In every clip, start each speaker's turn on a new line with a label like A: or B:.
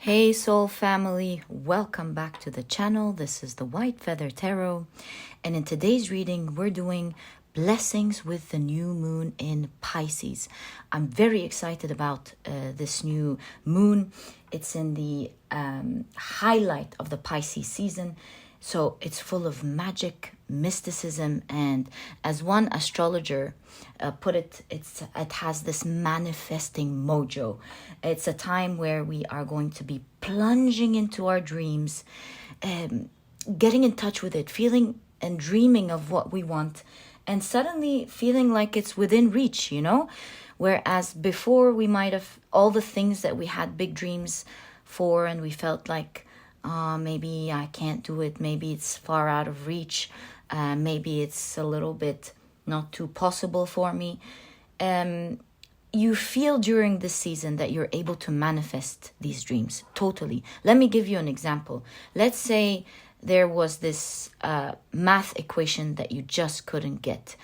A: Hey soul family, welcome back to the channel. This is the White Feather Tarot, and in today's reading we're doing blessings with the new moon in Pisces. I'm very excited about this new moon. It's in the highlight of the Pisces season, so it's full of magic, mysticism, and as one astrologer put it, it has this manifesting mojo. It's a time where we are going to be plunging into our dreams, getting in touch with it, feeling and dreaming of what we want, and suddenly feeling like it's within reach, Whereas before we might have all the things that we had big dreams for, and we felt like, maybe I can't do it, maybe it's far out of reach, maybe it's a little bit not too possible for me. You feel during this season that you're able to manifest these dreams totally. Let me give you an example. Let's say there was this math equation that you just couldn't get.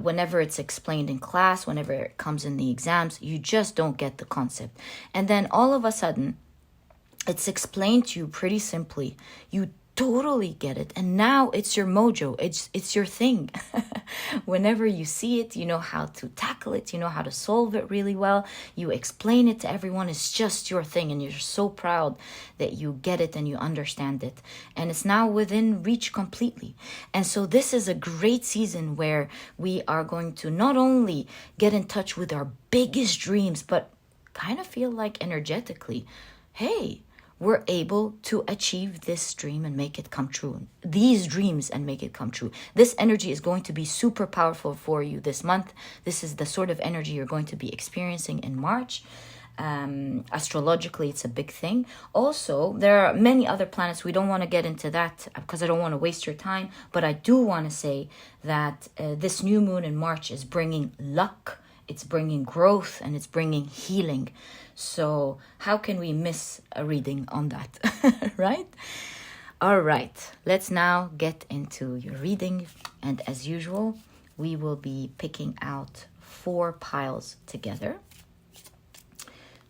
A: Whenever it's explained in class, whenever it comes in the exams, you just don't get the concept. And then all of a sudden, it's explained to you pretty simply. You totally get it, and now it's your mojo. It's your thing. Whenever you see it, you know how to tackle it, you know how to solve it really well. You explain it to everyone. It's just your thing, and you're so proud that you get it and you understand it, and it's now within reach completely. And so this is a great season where we are going to not only get in touch with our biggest dreams, but kind of feel like energetically, hey, we're able to achieve this dream and make it come true. These dreams and make it come true. This energy is going to be super powerful for you this month. This is the sort of energy you're going to be experiencing in March. Astrologically, it's a big thing. Also, there are many other planets. We don't want to get into that because I don't want to waste your time. But I do want to say that this new moon in March is bringing luck. It's bringing growth, and it's bringing healing. So how can we miss a reading on that, right? All right, let's now get into your reading. And as usual, we will be picking out 4 piles together.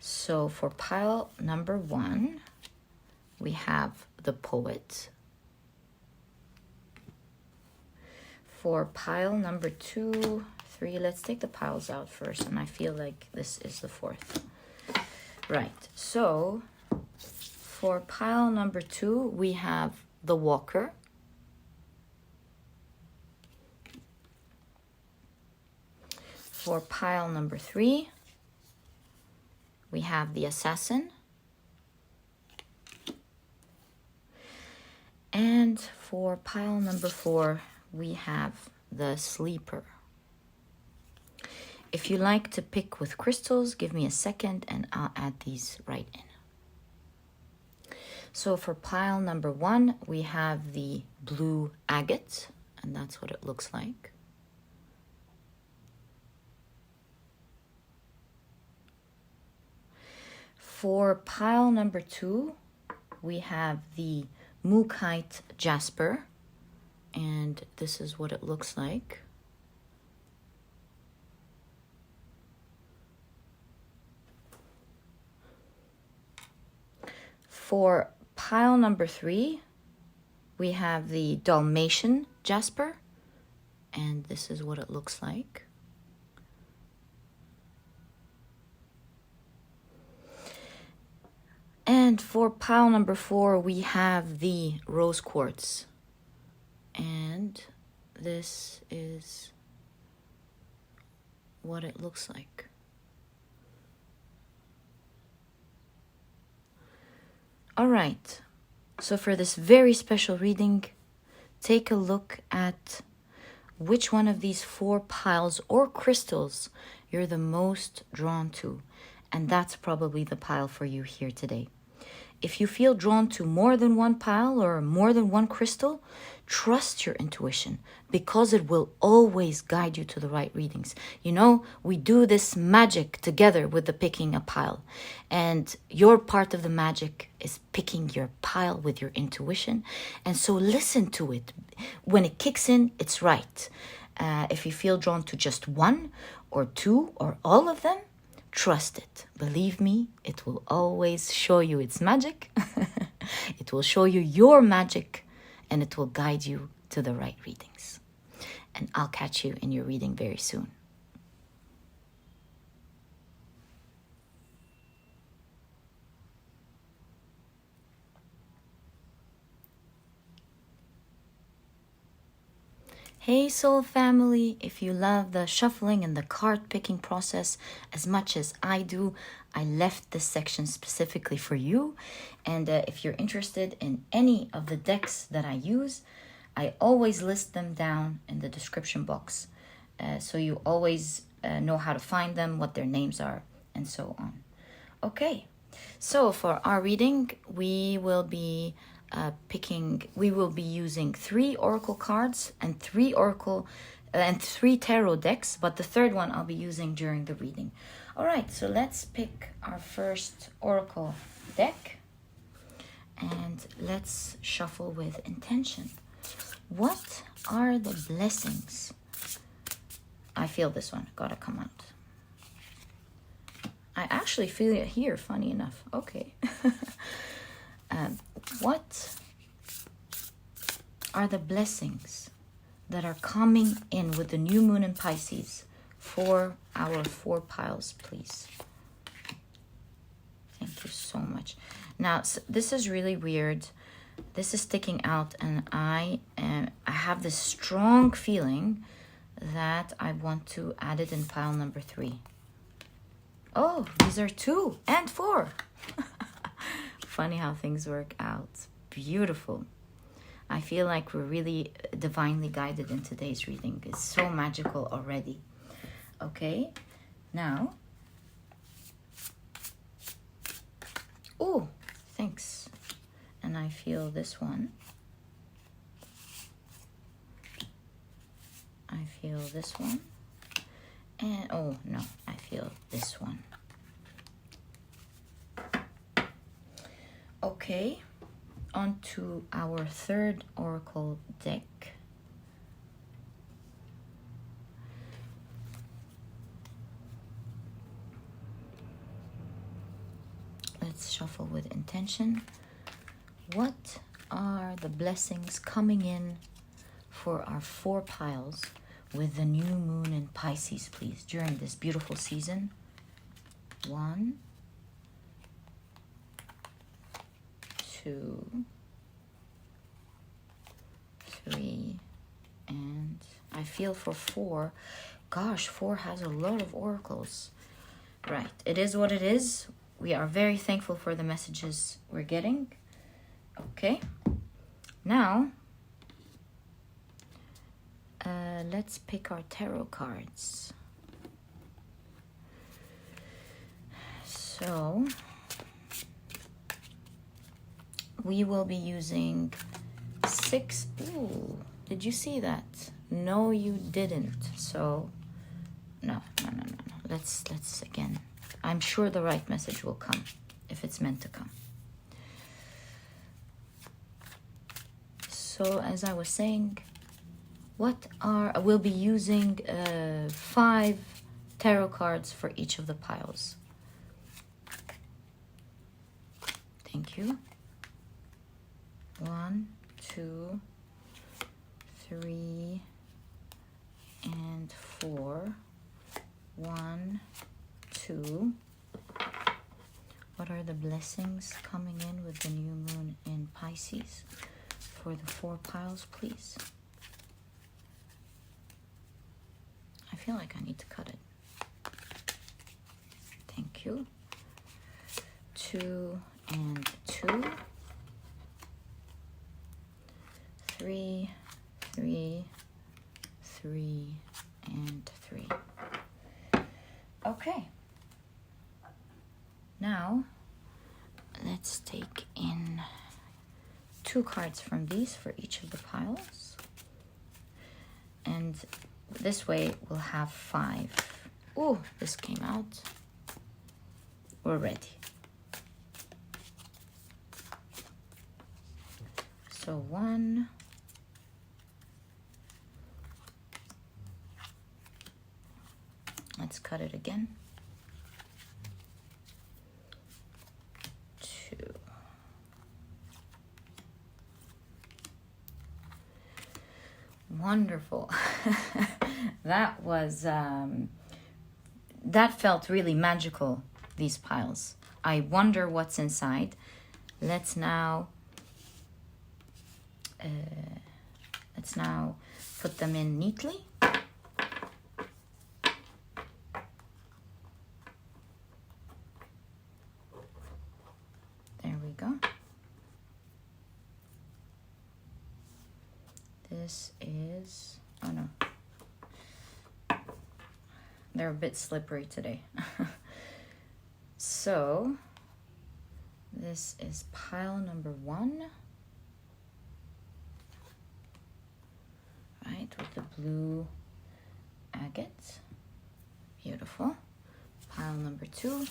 A: So for pile number 1, we have the Poet. For pile number 2, 3, let's take the piles out first, and I feel like this is the 4th. Right, so for pile number 2, we have the Walker. For pile number 3, we have the Assassin. And for pile number 4, we have the Sleeper. If you like to pick with crystals, give me a second and I'll add these right in. So for pile number 1, we have the blue agate, and that's what it looks like. For pile number 2, we have the Mucaite Jasper, and this is what it looks like. For pile number 3, we have the Dalmation Jasper, and this is what it looks like. And for pile number 4, we have the Rose Quartz, and this is what it looks like. All right, so for this very special reading, take a look at which one of these 4 piles or crystals you're the most drawn to, and that's probably the pile for you here today. If you feel drawn to more than one pile or more than one crystal, trust your intuition, because it will always guide you to the right readings. We do this magic together with the picking a pile, and your part of the magic is picking your pile with your intuition. And so listen to it. When it kicks in, it's right. If you feel drawn to just one or 2 or all of them, Trust it. Believe me, it will always show you its magic. It will show you your magic, and it will guide you to the right readings. And I'll catch you in your reading very soon. Hey soul family, if you love the shuffling and the card picking process as much as I do, I left this section specifically for you. And if you're interested in any of the decks that I use, I always list them down in the description box. So you always know how to find them, what their names are, and so on. Okay, so for our reading, we will be using 3 oracle cards and 3 tarot decks, but the third one I'll be using during the reading. All right, so let's pick our first oracle deck and let's shuffle with intention. What are the blessings? I feel this one gotta come out. I actually feel it here, funny enough. Okay. What are the blessings that are coming in with the new moon in Pisces for our 4 piles, please? Thank you so much. Now, this is really weird. This is sticking out, and I have this strong feeling that I want to add it in pile number 3. Oh, these are 2 and 4. Funny how things work out. Beautiful. I feel like we're really divinely guided in today's reading. It's so magical already. Okay, now. Oh, thanks. And I feel this one. I feel this one. And, oh, no, I feel this one. Okay, on to our third oracle deck. Let's shuffle with intention. What are the blessings coming in for our 4 piles with the new moon in Pisces, please, during this beautiful season? 1, 2, 3, and I feel for 4. Gosh, 4 has a lot of oracles. Right, it is what it is. We are very thankful for the messages we're getting. Okay, now let's pick our tarot cards. So we will be using 6. Ooh, did you see that? No, you didn't. So no. Let's again. I'm sure the right message will come if it's meant to come. So as I was saying, we'll be using 5 tarot cards for each of the piles. Thank you. 1, 2, 3, and 4. 1, 2. What are the blessings coming in with the new moon in Pisces for the 4 piles, please? I feel like I need to cut it. Thank you. 2 and 2. 3, 3, 3, and 3. Okay. Now, let's take in 2 cards from these for each of the piles. And this way we'll have 5. Oh, this came out. We're ready. So 1. Let's cut it again. Wonderful. That was, that felt really magical, these piles. I wonder what's inside. Let's now put them in neatly. There we go. This is, oh no, they're a bit slippery today. So this is pile number 1, right, with the blue agate. Beautiful. Pile number 2.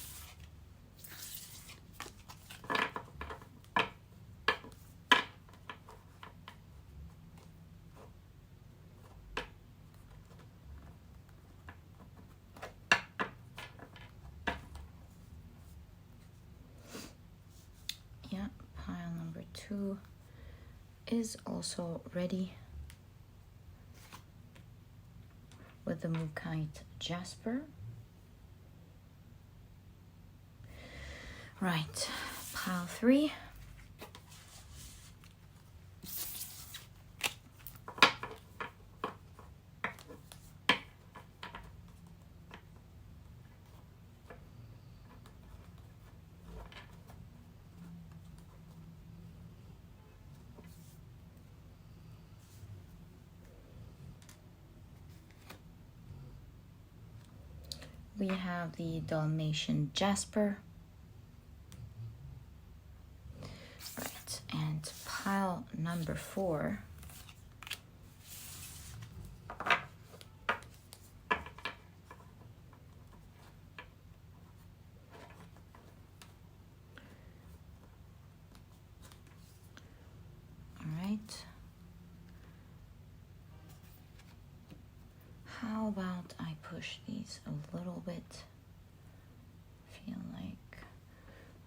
A: Pile number 2 is also ready with the Mucaite Jasper. Right, pile 3. We have the Dalmation Jasper. Right, and pile number 4. All right. How about I push these a little bit? Feel like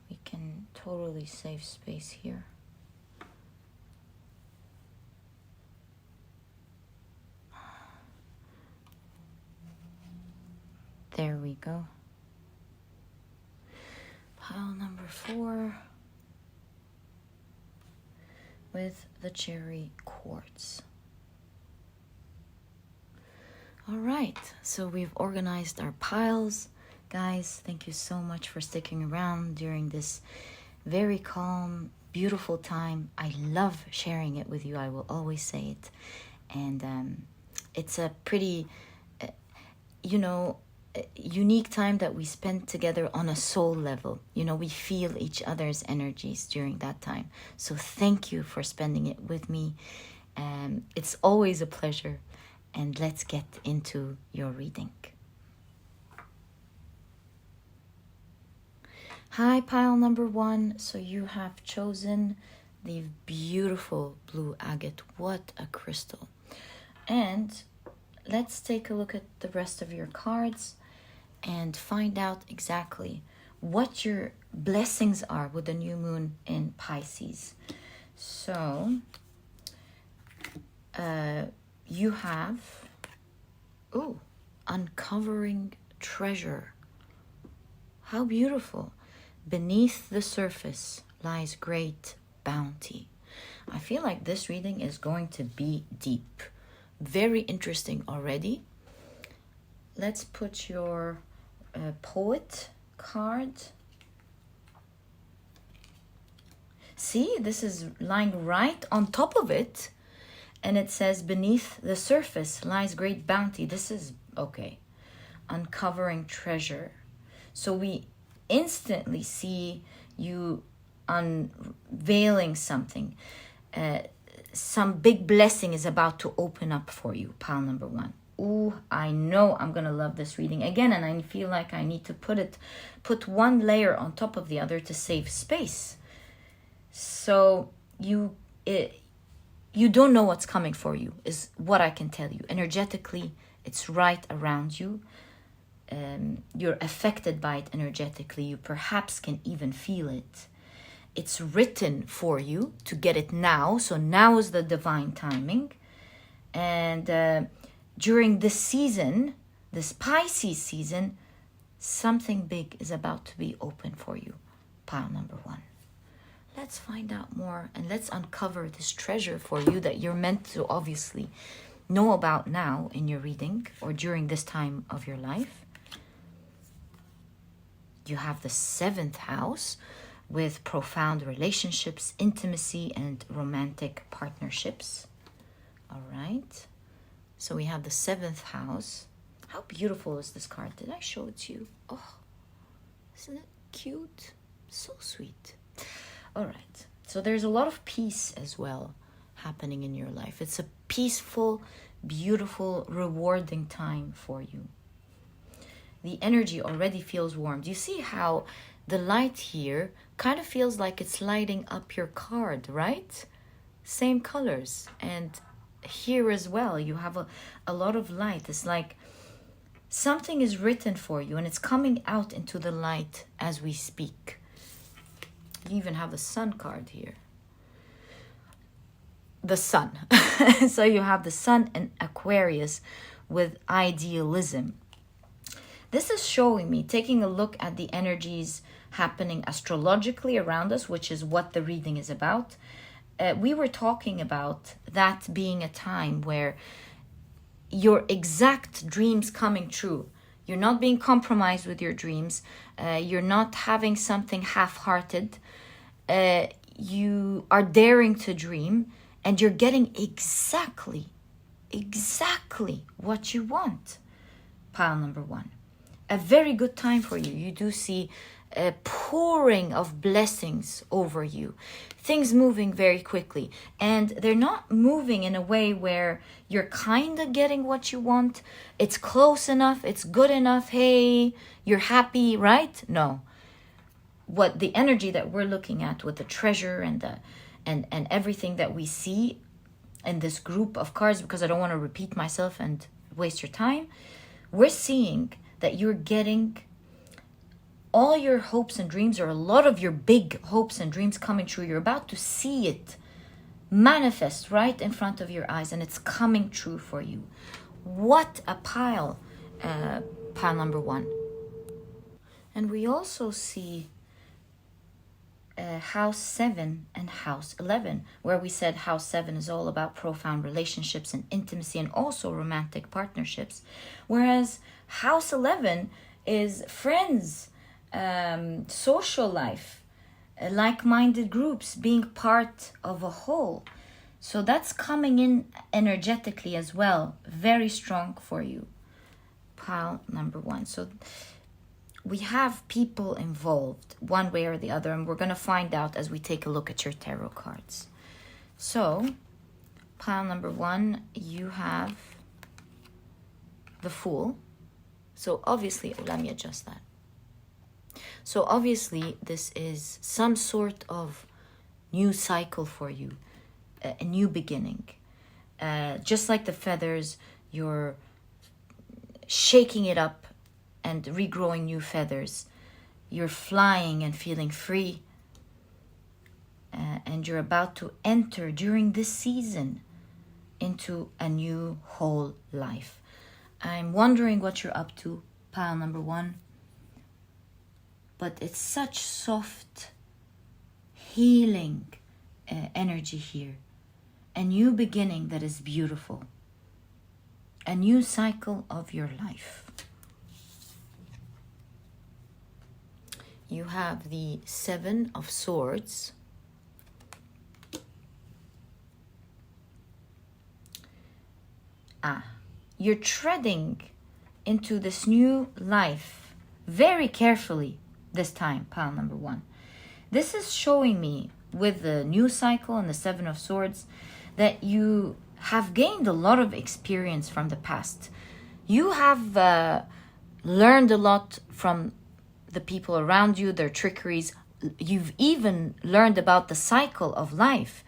A: we can totally save space here. There we go. Pile number 4 with the cherry quartz. All right, so we've organized our piles. Guys, thank you so much for sticking around during this very calm, beautiful time. I love sharing it with you. I will always say it. And it's a pretty, unique time that we spend together on a soul level. You know, we feel each other's energies during that time. So thank you for spending it with me. It's always a pleasure. And let's get into your reading. Hi, pile number 1. So you have chosen the beautiful blue agate. What a crystal. And let's take a look at the rest of your cards and find out exactly what your blessings are with the new moon in Pisces. So, you have, uncovering treasure. How beautiful. Beneath the surface lies great bounty. I feel like this reading is going to be deep. Very interesting already. Let's put your poet card. See, this is lying right on top of it. And it says, beneath the surface lies great bounty. This is, okay, uncovering treasure. So we instantly see you unveiling something. Some big blessing is about to open up for you, pile number 1. Ooh, I know I'm going to love this reading again. And I feel like I need to put one layer on top of the other to save space. So you don't know what's coming for you, is what I can tell you. Energetically, it's right around you. You're affected by it energetically. You perhaps can even feel it. It's written for you to get it now. So now is the divine timing. And during this season, this Pisces season, something big is about to be open for you. Pile number 1. Let's find out more and let's uncover this treasure for you that you're meant to obviously know about now in your reading or during this time of your life. You have the 7th house with profound relationships, intimacy, and romantic partnerships. All right. So we have the 7th house. How beautiful is this card? Did I show it to you? Oh, isn't it cute? So sweet. All right. So there's a lot of peace as well happening in your life. It's a peaceful, beautiful, rewarding time for you. The energy already feels warm. Do you see how the light here kind of feels like it's lighting up your card, right? Same colors. And here as well, you have a lot of light. It's like something is written for you and it's coming out into the light as we speak. You even have the sun card here. The sun. So you have the sun and Aquarius with idealism. This is showing me, taking a look at the energies happening astrologically around us, which is what the reading is about. We were talking about that being a time where your exact dreams coming true. You're not being compromised with your dreams. You're not having something half-hearted. You are daring to dream and you're getting exactly what you want. Pile number 1. A very good time for you. You do see a pouring of blessings over you. Things moving very quickly. And they're not moving in a way where you're kind of getting what you want. It's close enough. It's good enough. Hey, you're happy, right? No. What the energy that we're looking at with the treasure and and everything that we see in this group of cards, because I don't want to repeat myself and waste your time, we're seeing that you're getting all your hopes and dreams, or a lot of your big hopes and dreams coming true. You're about to see it manifest right in front of your eyes, and it's coming true for you. What a pile number 1. And we also see house 7 and house 11, where we said house 7 is all about profound relationships and intimacy and also romantic partnerships, whereas house 11 is friends, social life, like-minded groups, being part of a whole. So that's coming in energetically as well, very strong for you. Pile number 1. So we have people involved one way or the other, and we're going to find out as we take a look at your tarot cards. So pile number 1, you have the Fool. So obviously, let me adjust that. So obviously, this is some sort of new cycle for you, a new beginning. Just like the feathers, you're shaking it up and regrowing new feathers. You're flying and feeling free. And you're about to enter during this season into a new whole life. I'm wondering what you're up to, pile number 1. But it's such soft, healing energy here. A new beginning that is beautiful. A new cycle of your life. You have the 7 of Swords. You're treading into this new life very carefully this time, pile number 1. This is showing me with the new cycle and the 7 of Swords that you have gained a lot of experience from the past. You have learned a lot from the people around you, their trickeries. You've even learned about the cycle of life.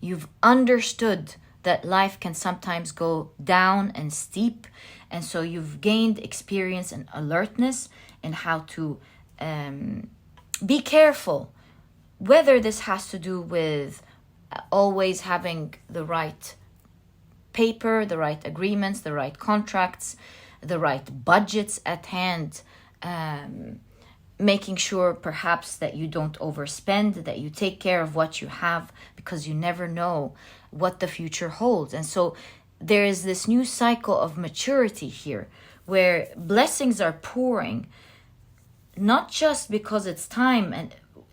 A: You've understood that life can sometimes go down and steep. And so you've gained experience and alertness in how to be careful. Whether this has to do with always having the right paper, the right agreements, the right contracts, the right budgets at hand, making sure perhaps that you don't overspend, that you take care of what you have, because you never know what the future holds. And so there is this new cycle of maturity here, where blessings are pouring, not just because it's time and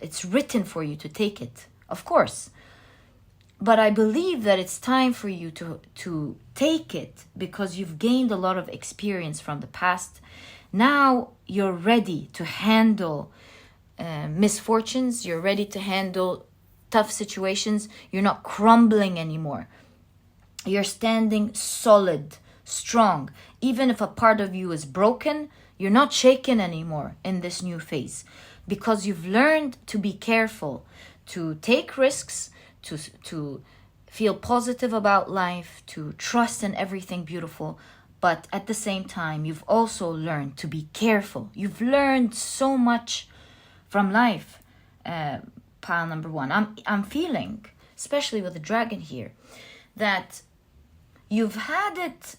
A: it's written for you to take it, of course, but I believe that it's time for you to take it because you've gained a lot of experience from the past. Now you're ready to handle misfortunes. You're ready to handle tough situations. You're not crumbling anymore. You're standing solid, strong. Even if a part of you is broken, you're not shaken anymore in this new phase, because you've learned to be careful, to take risks, to feel positive about life, to trust in everything beautiful. But at the same time, you've also learned to be careful. You've learned so much from life, pile number one. I'm feeling, especially with the dragon here, that you've had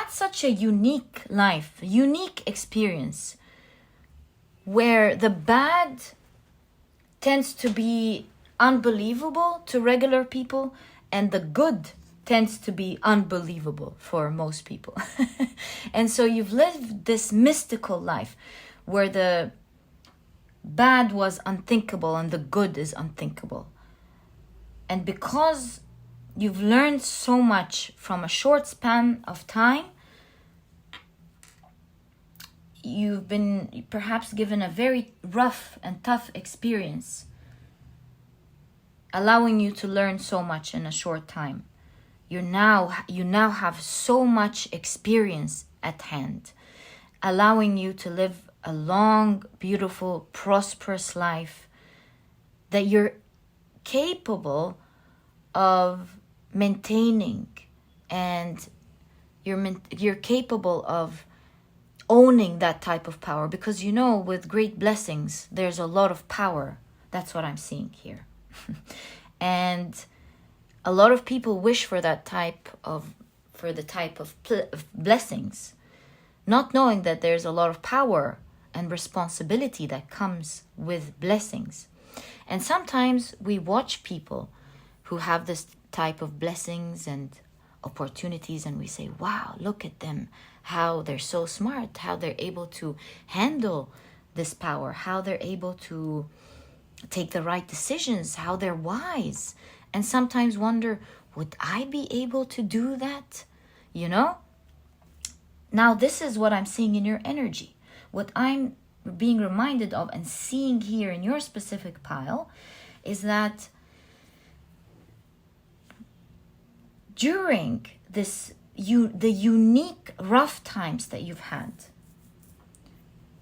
A: such a unique life, unique experience, where the bad tends to be unbelievable to regular people, and the good tends to be unbelievable for most people. And so you've lived this mystical life where the bad was unthinkable and the good is unthinkable. And because you've learned so much from a short span of time, you've been perhaps given a very rough and tough experience, allowing you to learn so much in a short time. You now have so much experience at hand, allowing you to live a long, beautiful, prosperous life that you're capable of maintaining, and you're capable of owning that type of power, because with great blessings there's a lot of power. That's what I'm seeing here. And a lot of people wish for the type of blessings, not knowing that there's a lot of power and responsibility that comes with blessings. And sometimes we watch people who have this type of blessings and opportunities, and we say, wow, look at them, how they're so smart, how they're able to handle this power, how they're able to take the right decisions, how they're wise. And sometimes wonder, would I be able to do that? Now this is what I'm seeing in your energy. What I'm being reminded of and seeing here in your specific pile is that during the unique rough times that you've had,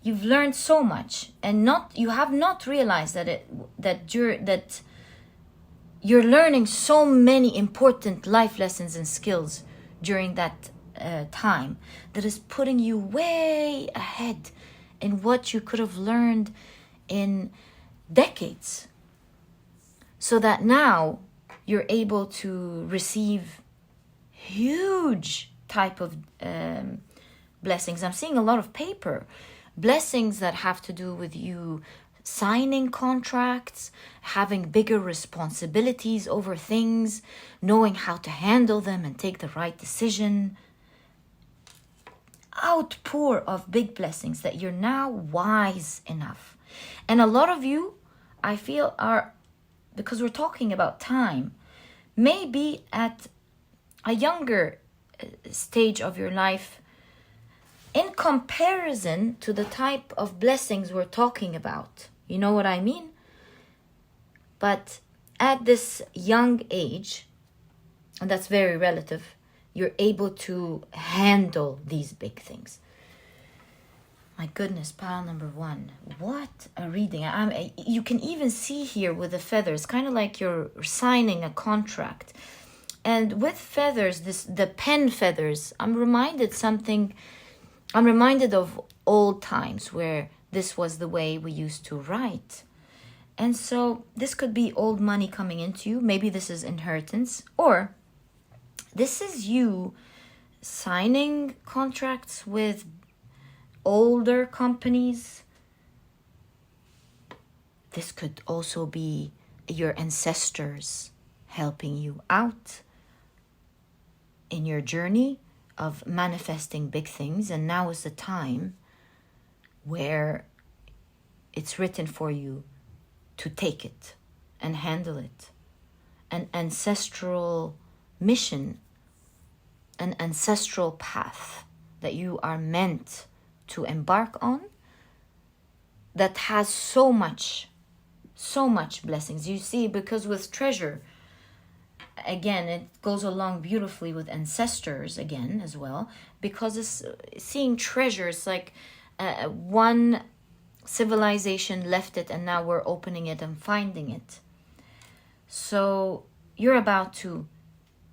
A: you've learned so much, and you have not realized that you're learning so many important life lessons and skills during that time that is putting you way ahead in what you could have learned in decades, so that now you're able to receive huge type of blessings. I'm seeing a lot of paper blessings that have to do with you signing contracts, having bigger responsibilities over things, knowing how to handle them and take the right decision. Outpour of big blessings that you're now wise enough. And a lot of you, I feel, are, because we're talking about time, maybe at a younger stage of your life in comparison to the type of blessings we're talking about. You know what I mean? But at this young age, and that's very relative, you're able to handle these big things. My goodness, pile number one. What a reading. You can even see here with the feathers, kind of like you're signing a contract. And with feathers, the pen feathers, I'm reminded of old times where this was the way we used to write. And so this could be old money coming into you. Maybe this is inheritance, or this is you signing contracts with older companies. This could also be your ancestors helping you out in your journey of manifesting big things. And now is the time where it's written for you to take it and handle it. An ancestral mission, an ancestral path that you are meant to embark on, that has so much blessings. You see, because with treasure, again, it goes along beautifully with ancestors again as well, because it's seeing treasure. It's like one civilization left it, and now we're opening it and finding it. So you're about to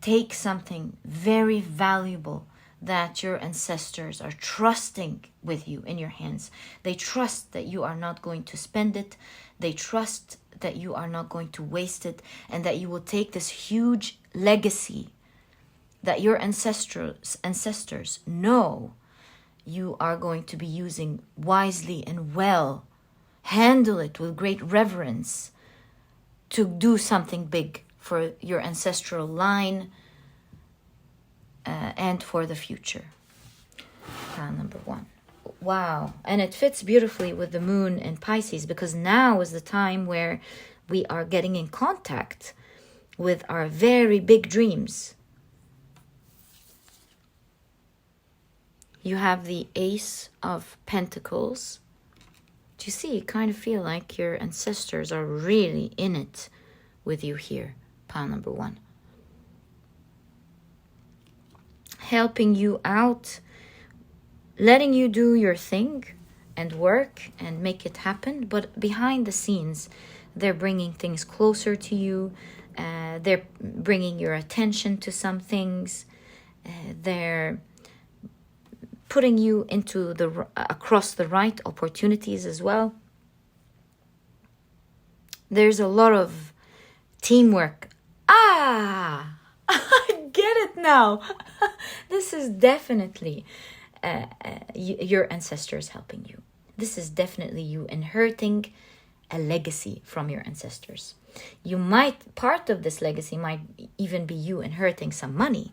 A: take something very valuable that your ancestors are trusting with you in your hands. They trust that you are not going to spend it. They trust that you are not going to waste it, and that you will take this huge legacy that your ancestors know you are going to be using wisely and well. Handle it with great reverence to do something big for your ancestral line and for the future. Number 1. Wow. And it fits beautifully with the moon in Pisces, because now is the time where we are getting in contact with our very big dreams. You have the Ace of Pentacles. Do you see? You kind of feel like your ancestors are really in it with you here. Pile number 1. Helping you out, letting you do your thing and work and make it happen. But behind the scenes, they're bringing things closer to you. They're bringing your attention to some things. They're putting you into across the right opportunities as well. There's a lot of teamwork. I get it now. This is definitely your ancestors helping you. This is definitely you inheriting a legacy from your ancestors. Part of this legacy might even be you inheriting some money,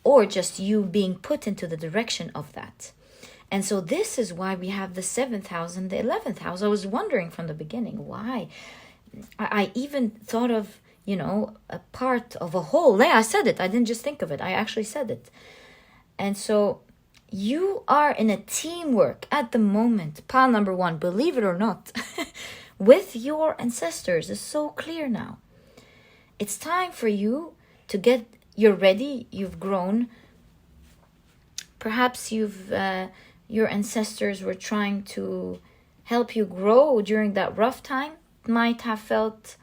A: or just you being put into the direction of that. And so this is why we have the 7th house and the 11th house. I was wondering from the beginning why. I even thought of, a part of a whole. Yeah, I said it. I didn't just think of it. I actually said it. And so you are in a teamwork at the moment. Pile number 1, believe it or not, with your ancestors is so clear now. It's time for you to you're ready. You've grown. Perhaps your ancestors were trying to help you grow during that rough time. It might have felt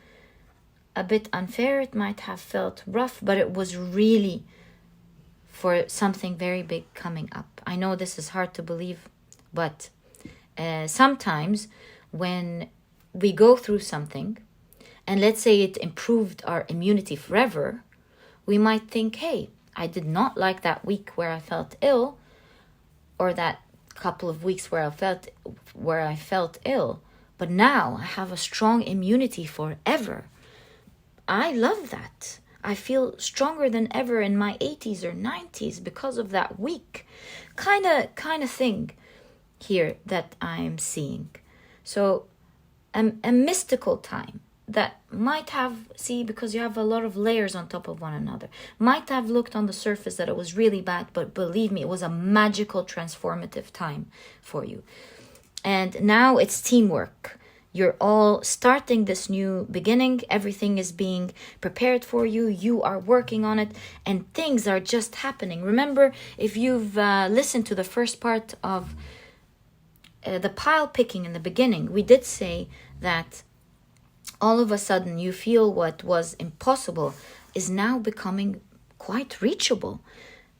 A: a bit unfair. It might have felt rough, but it was really for something very big coming up. I know this is hard to believe, but sometimes when we go through something, and let's say it improved our immunity forever, we might think, hey, I did not like that week where I felt ill, or that couple of weeks where I felt ill, but now I have a strong immunity forever. I love that. I feel stronger than ever in my 80s or 90s because of that week. Kind of thing here that I'm seeing. So a mystical time that might have, because you have a lot of layers on top of one another, might have looked on the surface that it was really bad, but believe me, it was a magical, transformative time for you. And now it's teamwork. You're all starting this new beginning. Everything is being prepared for you. You are working on it, and things are just happening. Remember, if you've listened to the first part of the pile picking in the beginning, we did say that all of a sudden you feel what was impossible is now becoming quite reachable,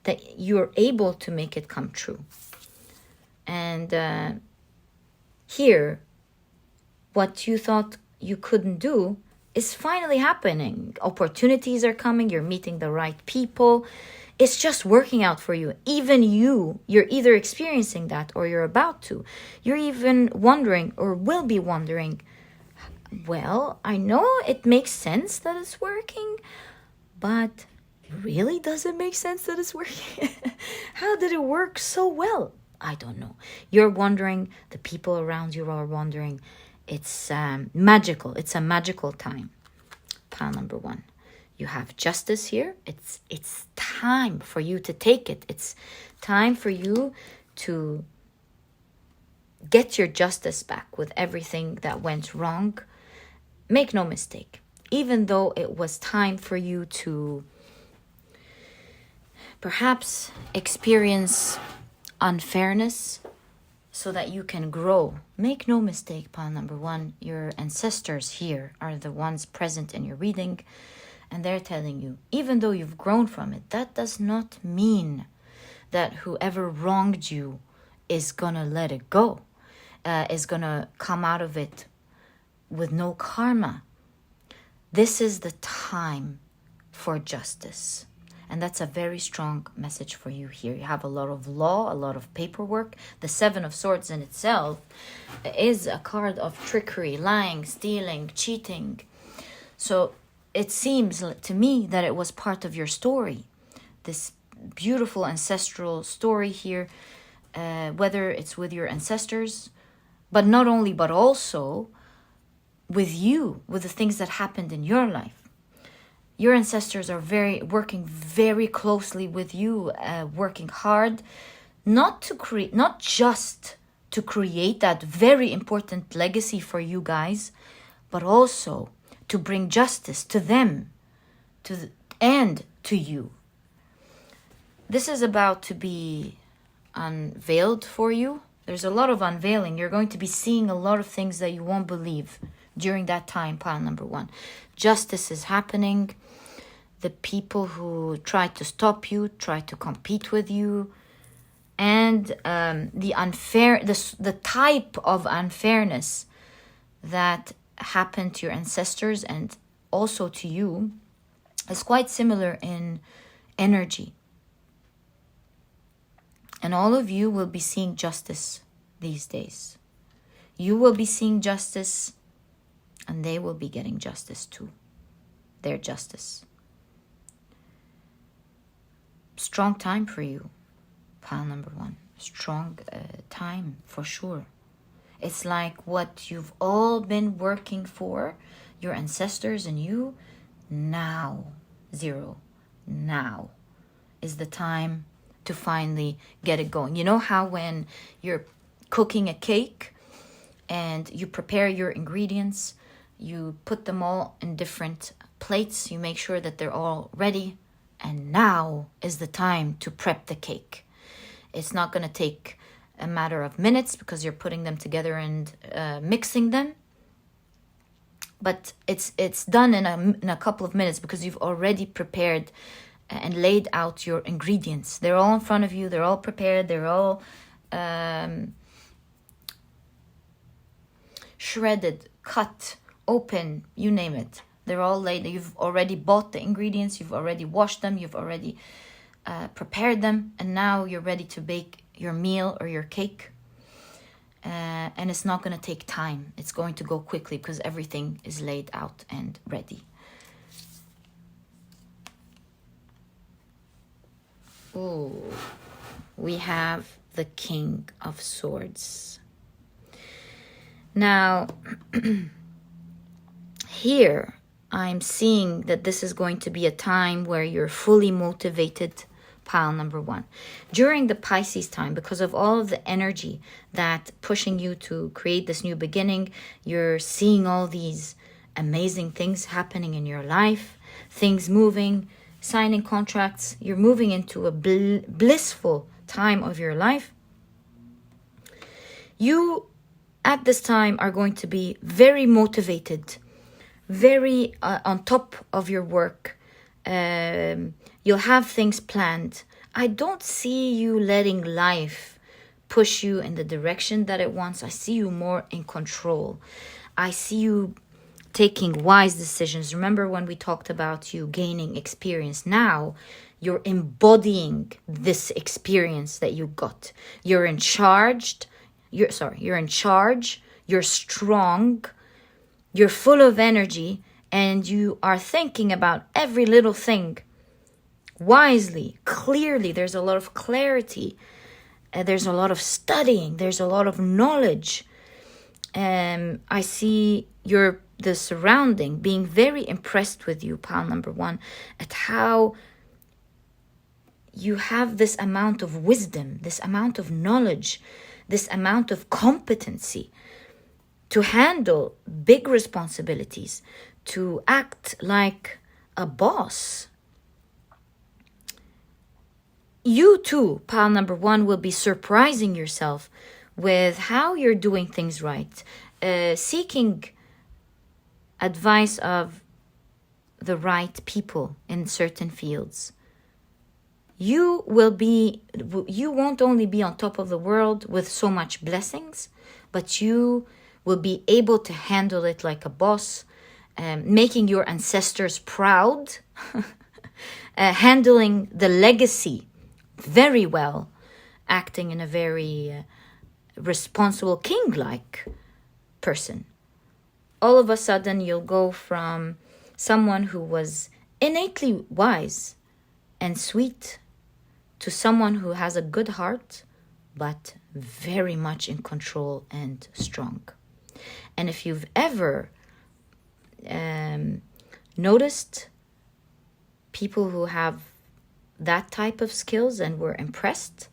A: that you're able to make it come true. And here, what you thought you couldn't do is finally happening. Opportunities are coming. You're meeting the right people. It's just working out for you. Even you're either experiencing that or you're about to. You're even wondering or will be wondering, well, I know it makes sense that it's working, but really does it make sense that it's working? How did it work so well? I don't know. You're wondering. The people around you are wondering. It's magical. It's a magical time. Pile number 1. You have justice here. It's time for you to take it. It's time for you to get your justice back with everything that went wrong. Make no mistake. Even though it was time for you to perhaps experience unfairness so that you can grow. Make no mistake, pile number 1, your ancestors here are the ones present in your reading, and they're telling you, even though you've grown from it, that does not mean that whoever wronged you is gonna let it go, is gonna come out of it with no karma. This is the time for justice. And that's a very strong message for you here. You have a lot of law, a lot of paperwork. The 7 of Swords in itself is a card of trickery, lying, stealing, cheating. So it seems to me that it was part of your story. This beautiful ancestral story here, whether it's with your ancestors, but not only, but also with you, with the things that happened in your life. Your ancestors are working very closely with you, working hard, not just to create that very important legacy for you guys, but also to bring justice to them, and to you. This is about to be unveiled for you. There's a lot of unveiling. You're going to be seeing a lot of things that you won't believe during that time, pile number 1. Justice is happening. The people who try to stop you, try to compete with you, and the type of unfairness that happened to your ancestors and also to you is quite similar in energy. And all of you will be seeing justice these days. You will be seeing justice, and they will be getting justice too. Their justice. Strong time for you, pile number 1. Strong time for sure. It's like what you've all been working for, your ancestors and you, now, 0, now is the time to finally get it going. You know how when you're cooking a cake and you prepare your ingredients, you put them all in different plates, you make sure that they're all ready, and now is the time to prep the cake. It's not going to take a matter of minutes because you're putting them together and mixing them. But it's done in a couple of minutes because you've already prepared and laid out your ingredients. They're all in front of you. They're all prepared. They're all shredded, cut, open, you name it. They're all laid. You've already bought the ingredients. You've already washed them. You've already prepared them. And now you're ready to bake your meal or your cake. And it's not going to take time. It's going to go quickly because everything is laid out and ready. Oh, we have the King of Swords. Now, here I'm seeing that this is going to be a time where you're fully motivated, pile number 1. During the Pisces time, because of all of the energy that pushing you to create this new beginning, you're seeing all these amazing things happening in your life, things moving, signing contracts. You're moving into a blissful time of your life. You, at this time, are going to be very motivated, very on top of your work. You'll have things planned. I don't see you letting life push you in the direction that it wants. I see you more in control. I see you taking wise decisions. Remember when we talked about you gaining experience? Now you're embodying this experience that you got. You're in charge. You're in charge. You're strong. You're full of energy, and you are thinking about every little thing wisely, clearly. There's a lot of clarity. There's a lot of studying. There's a lot of knowledge. I see the surrounding being very impressed with you, pile number 1, at how you have this amount of wisdom, this amount of knowledge, this amount of competency to handle big responsibilities, to act like a boss. You too, pile number 1, will be surprising yourself with how you're doing things right, seeking advice of the right people in certain fields. You won't only be on top of the world with so much blessings, but you will be able to handle it like a boss, making your ancestors proud, handling the legacy very well, acting in a very responsible, king-like person. All of a sudden, you'll go from someone who was innately wise and sweet to someone who has a good heart, but very much in control and strong. And if you've ever noticed people who have that type of skills and were impressed,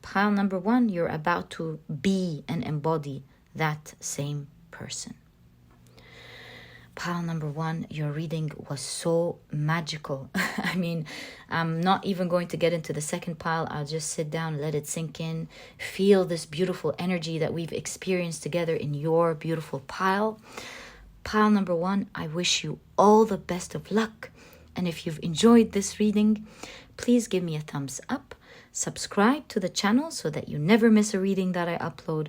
A: pile number 1, you're about to be and embody that same person. Pile number 1, your reading was so magical. I mean, I'm not even going to get into the second pile. I'll just sit down, let it sink in, feel this beautiful energy that we've experienced together in your beautiful pile. Pile number 1, I wish you all the best of luck. And if you've enjoyed this reading, please give me a thumbs up. Subscribe to the channel so that you never miss a reading that I upload.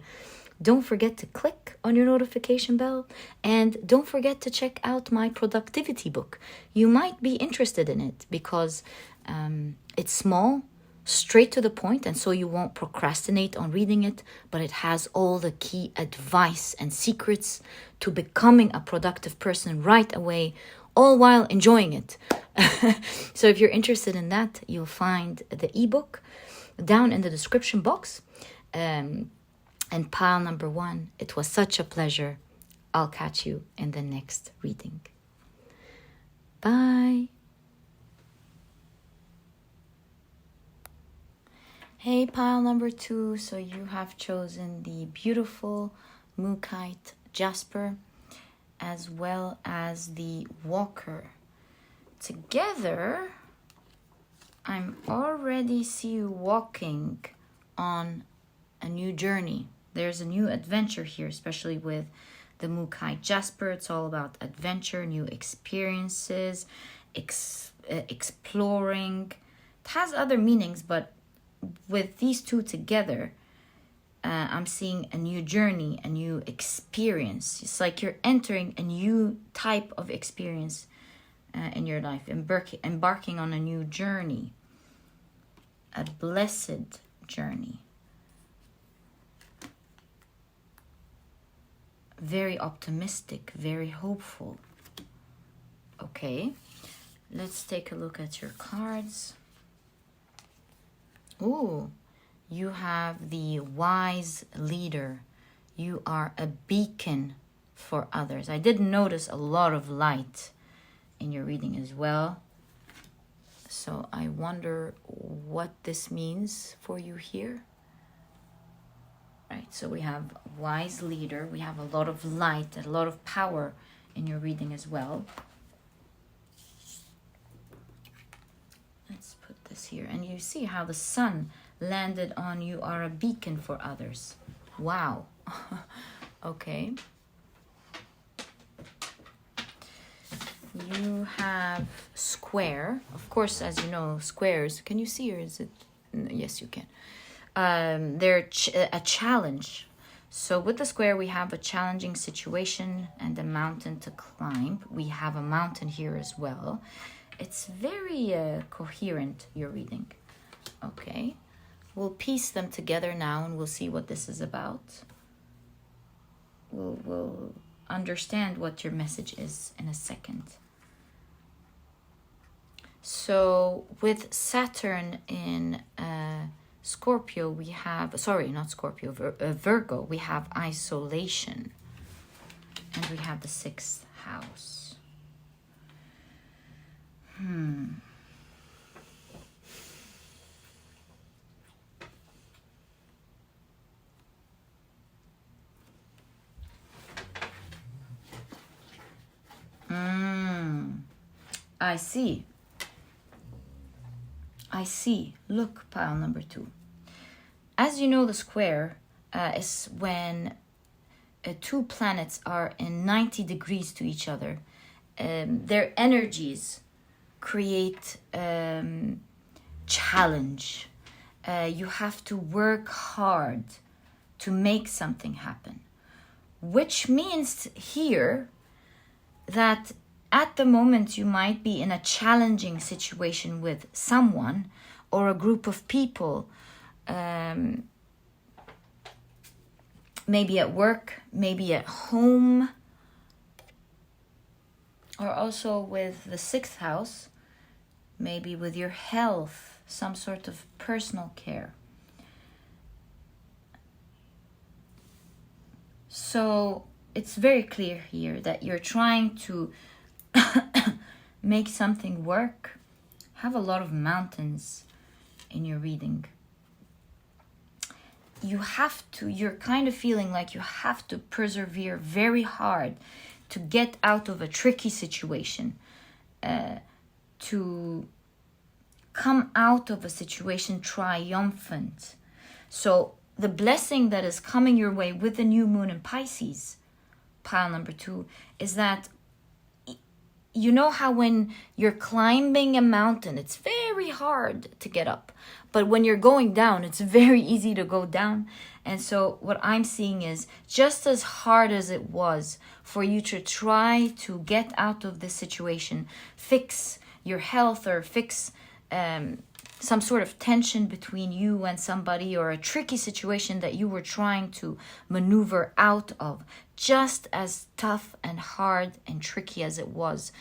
A: Don't forget to click on your notification bell, and don't forget to check out my productivity book. You might be interested in it because it's small, straight to the point, and so you won't procrastinate on reading it, but it has all the key advice and secrets to becoming a productive person right away, all while enjoying it. So if you're interested in that, you'll find the ebook down in the description box. And pile number 1, it was such a pleasure. I'll catch you in the next reading. Bye. Hey, pile number 2. So you have chosen the beautiful Mucaite Jasper as well as the Walker. Together, I'm already see you walking on a new journey. There's a new adventure here, especially with the Mucaite Jasper. It's all about adventure, new experiences, exploring. It has other meanings, but with these two together, I'm seeing a new journey, a new experience. It's like you're entering a new type of experience in your life, embarking on a new journey, a blessed journey. Very optimistic, very hopeful. Okay, let's take a look at your cards. Ooh, you have the wise leader. You are a beacon for others. I did notice a lot of light in your reading as well. So I wonder what this means for you here. Right, so we have wise leader. We have a lot of light, a lot of power in your reading as well. Let's put this here. And you see how the sun landed on you are a beacon for others. Wow. Okay. You have square. Of course, as you know, squares. Can you see, or is it? Yes, you can. They're a challenge. So with the square, we have a challenging situation and a mountain to climb. We have a mountain here as well. It's very coherent, your reading. Okay. We'll piece them together now and we'll see what this is about. We'll understand what your message is in a second. So with Saturn in Scorpio, we have, sorry, not Scorpio, Virgo, we have isolation. And we have the 6th house. I see. Look, pile number 2. As you know, the square is when 2 planets are in 90 degrees to each other. Their energies create challenge. You have to work hard to make something happen. Which means here that at the moment you might be in a challenging situation with someone or a group of people, maybe at work, maybe at home, or also with the 6th house, maybe with your health, some sort of personal care. So it's very clear here that you're trying to make something work. Have a lot of mountains in your reading. You're kind of feeling like you have to persevere very hard to get out of a tricky situation, to come out of a situation triumphant. So the blessing that is coming your way with the new moon in Pisces, pile number 2, is that you know how when you're climbing a mountain, it's very hard to get up. But when you're going down, it's very easy to go down. And so what I'm seeing is just as hard as it was for you to try to get out of this situation, fix your health or fix some sort of tension between you and somebody or a tricky situation that you were trying to maneuver out of, just as tough and hard and tricky as it was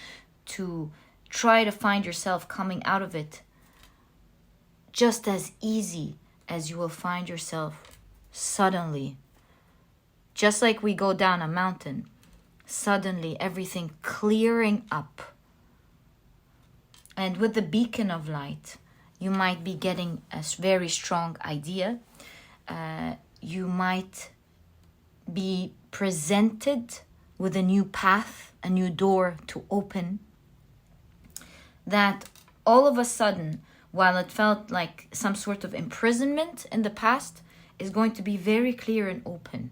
A: to try to find yourself coming out of it, just as easy as you will find yourself suddenly, just like we go down a mountain, suddenly everything clearing up. And with the beacon of light, you might be getting a very strong idea. You might be presented with a new path, a new door to open. That all of a sudden, while it felt like some sort of imprisonment in the past, is going to be very clear and open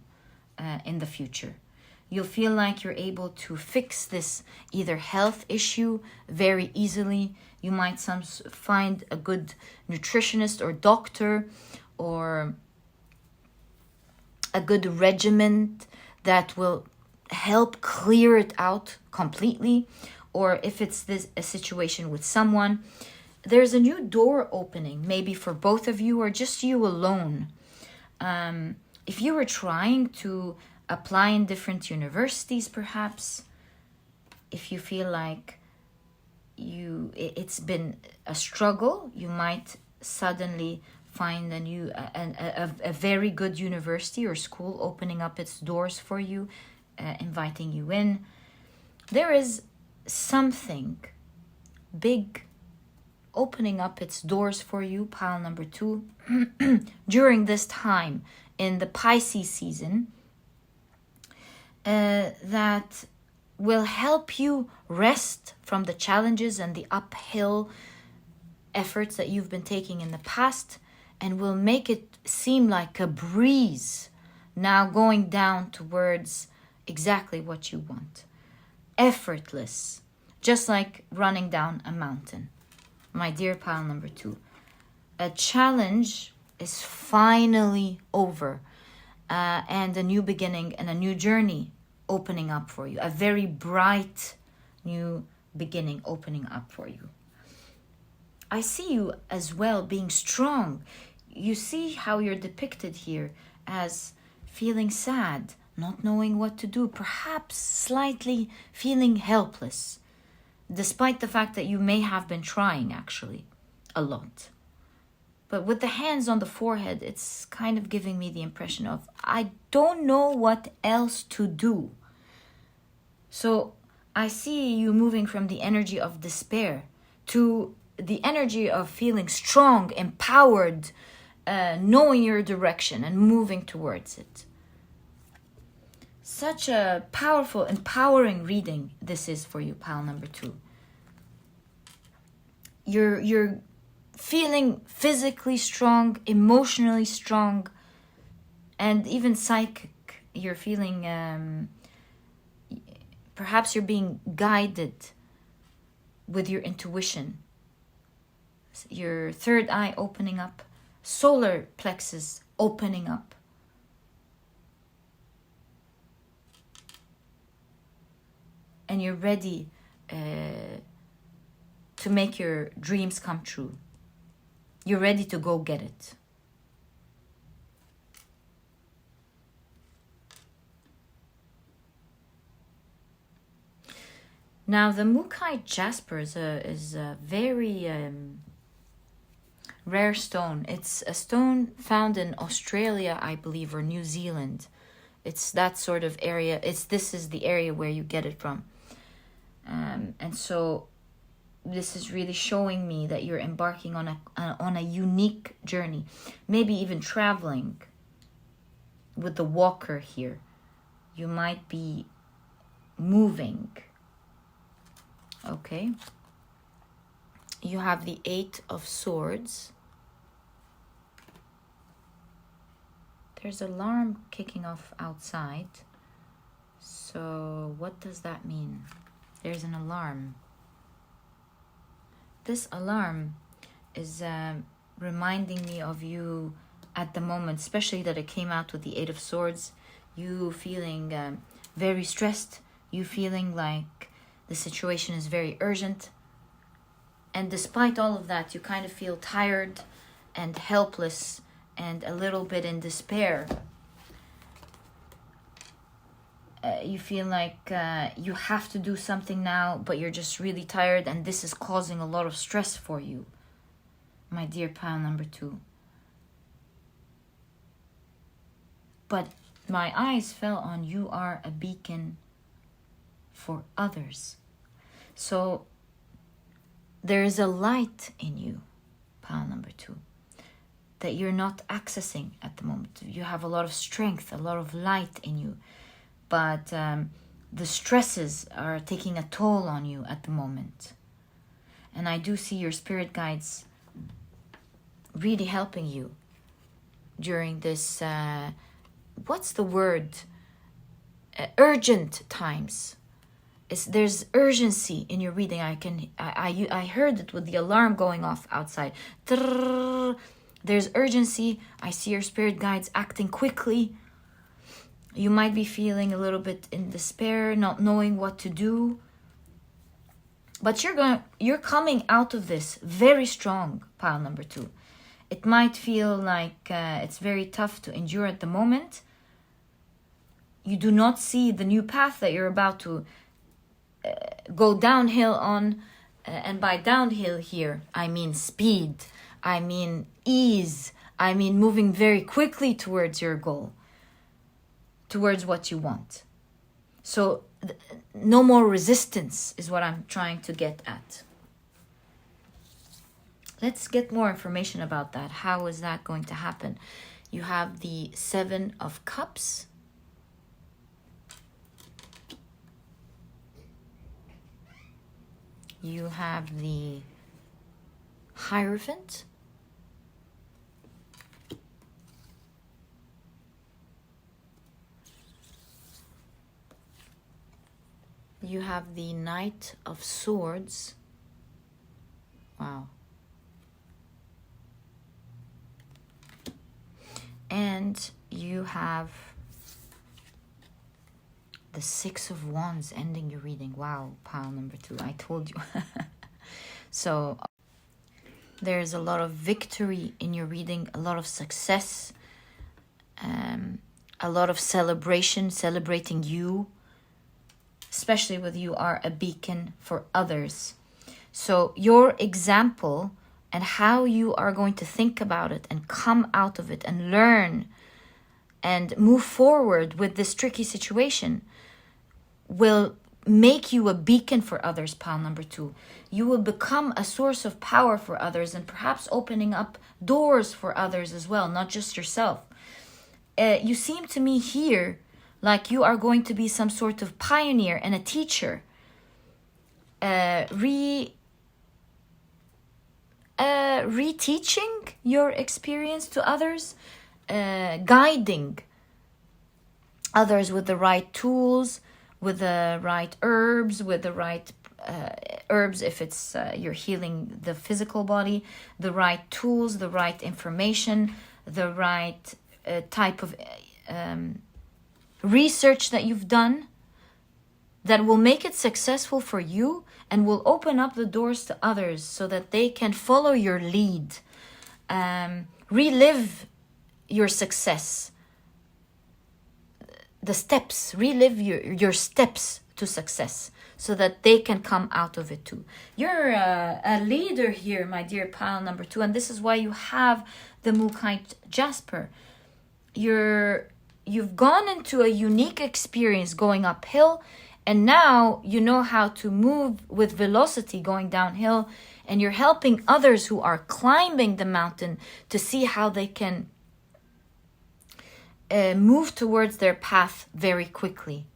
A: in the future. You'll feel like you're able to fix this either health issue very easily. You might find a good nutritionist or doctor or a good regimen that will help clear it out completely. Or if it's a situation with someone, there's a new door opening, maybe for both of you or just you alone. If you were trying to apply in different universities, perhaps, if you feel like it's been a struggle, you might suddenly find a very good university or school opening up its doors for you, inviting you in. There is something big opening up its doors for you, pile number 2, during this time in the Pisces season, that will help you rest from the challenges and the uphill efforts that you've been taking in the past, and will make it seem like a breeze now going down towards exactly what you want. Effortless, just like running down a mountain. My dear pile number 2, a challenge is finally over. and a new beginning and a new journey opening up for you. A very bright new beginning opening up for you. I see you as well being strong. You see how you're depicted here as feeling sad, not knowing what to do, perhaps slightly feeling helpless, despite the fact that you may have been trying actually a lot. But with the hands on the forehead, it's kind of giving me the impression of, I don't know what else to do. So I see you moving from the energy of despair to the energy of feeling strong, empowered, knowing your direction and moving towards it. Such a powerful, empowering reading this is for you, pile number 2. You're feeling physically strong, emotionally strong, and even psychic. You're feeling, perhaps you're being guided with your intuition. Your third eye opening up, solar plexus opening up. And you're ready to make your dreams come true. You're ready to go get it. Now, the Mucaite Jasper is a very rare stone. It's a stone found in Australia, I believe, or New Zealand. It's that sort of area. This is the area where you get it from. And so this is really showing me that you're embarking on a unique journey. Maybe even traveling with the walker here. You might be moving. Okay. You have the 8 of Swords. There's an alarm kicking off outside. So what does that mean? There's an alarm. This alarm is reminding me of you at the moment, especially that it came out with the 8 of Swords. You feeling very stressed. You feeling like the situation is very urgent. And despite all of that, you kind of feel tired and helpless and a little bit in despair. You feel like you have to do something now, but you're just really tired, and this is causing a lot of stress for you, my dear pile number 2. But my eyes fell on you are a beacon for others. So there is a light in you, pile number 2, that you're not accessing at the moment. You have a lot of strength, a lot of light in you. But the stresses are taking a toll on you at the moment. And I do see your spirit guides really helping you during this, what's the word? Urgent times. There's urgency in your reading. I heard it with the alarm going off outside. There's urgency. I see your spirit guides acting quickly. You might be feeling a little bit in despair, not knowing what to do. But you're coming out of this very strong, pile number 2. It might feel like it's very tough to endure at the moment. You do not see the new path that you're about to go downhill on. And by downhill here, I mean speed. I mean ease. I mean moving very quickly towards your goal. Towards what you want. So no more resistance is what I'm trying to get at. Let's get more information about that. How is that going to happen? You have the 7 of Cups. You have the Hierophant. You have the Knight of Swords. Wow. And you have the Six of Wands ending your reading. Wow, pile number 2. I told you. So there's a lot of victory in your reading, a lot of success, a lot of celebration, celebrating you, especially with you are a beacon for others. So your example and how you are going to think about it and come out of it and learn and move forward with this tricky situation will make you a beacon for others, pile number 2. You will become a source of power for others and perhaps opening up doors for others as well, not just yourself. You seem to me here like you are going to be some sort of pioneer and a teacher, reteaching your experience to others, guiding others with the right tools, with the right herbs, with the right herbs if it's you're healing the physical body, the right tools, the right information, the right type of research that you've done that will make it successful for you and will open up the doors to others so that they can follow your lead, relive your success, the steps, relive your steps to success so that they can come out of it too. You're a leader here, my dear pile number 2, and this is why you have the Mucaite Jasper. You've gone into a unique experience going uphill, and now you know how to move with velocity going downhill, and you're helping others who are climbing the mountain to see how they can move towards their path very quickly.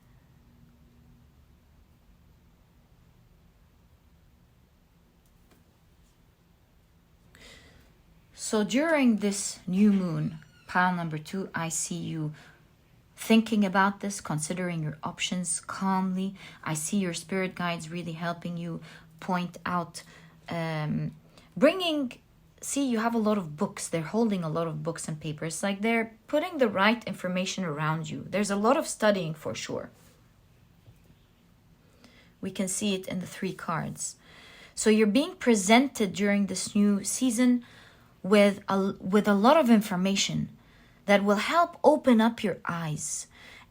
A: So during this new moon, pile number 2, I see you thinking about this, considering your options calmly. I see your spirit guides really helping you point out, see, you have a lot of books. They're holding a lot of books and papers. Like they're putting the right information around you. There's a lot of studying for sure. We can see it in the 3 cards. So you're being presented during this new season with a lot of information that will help open up your eyes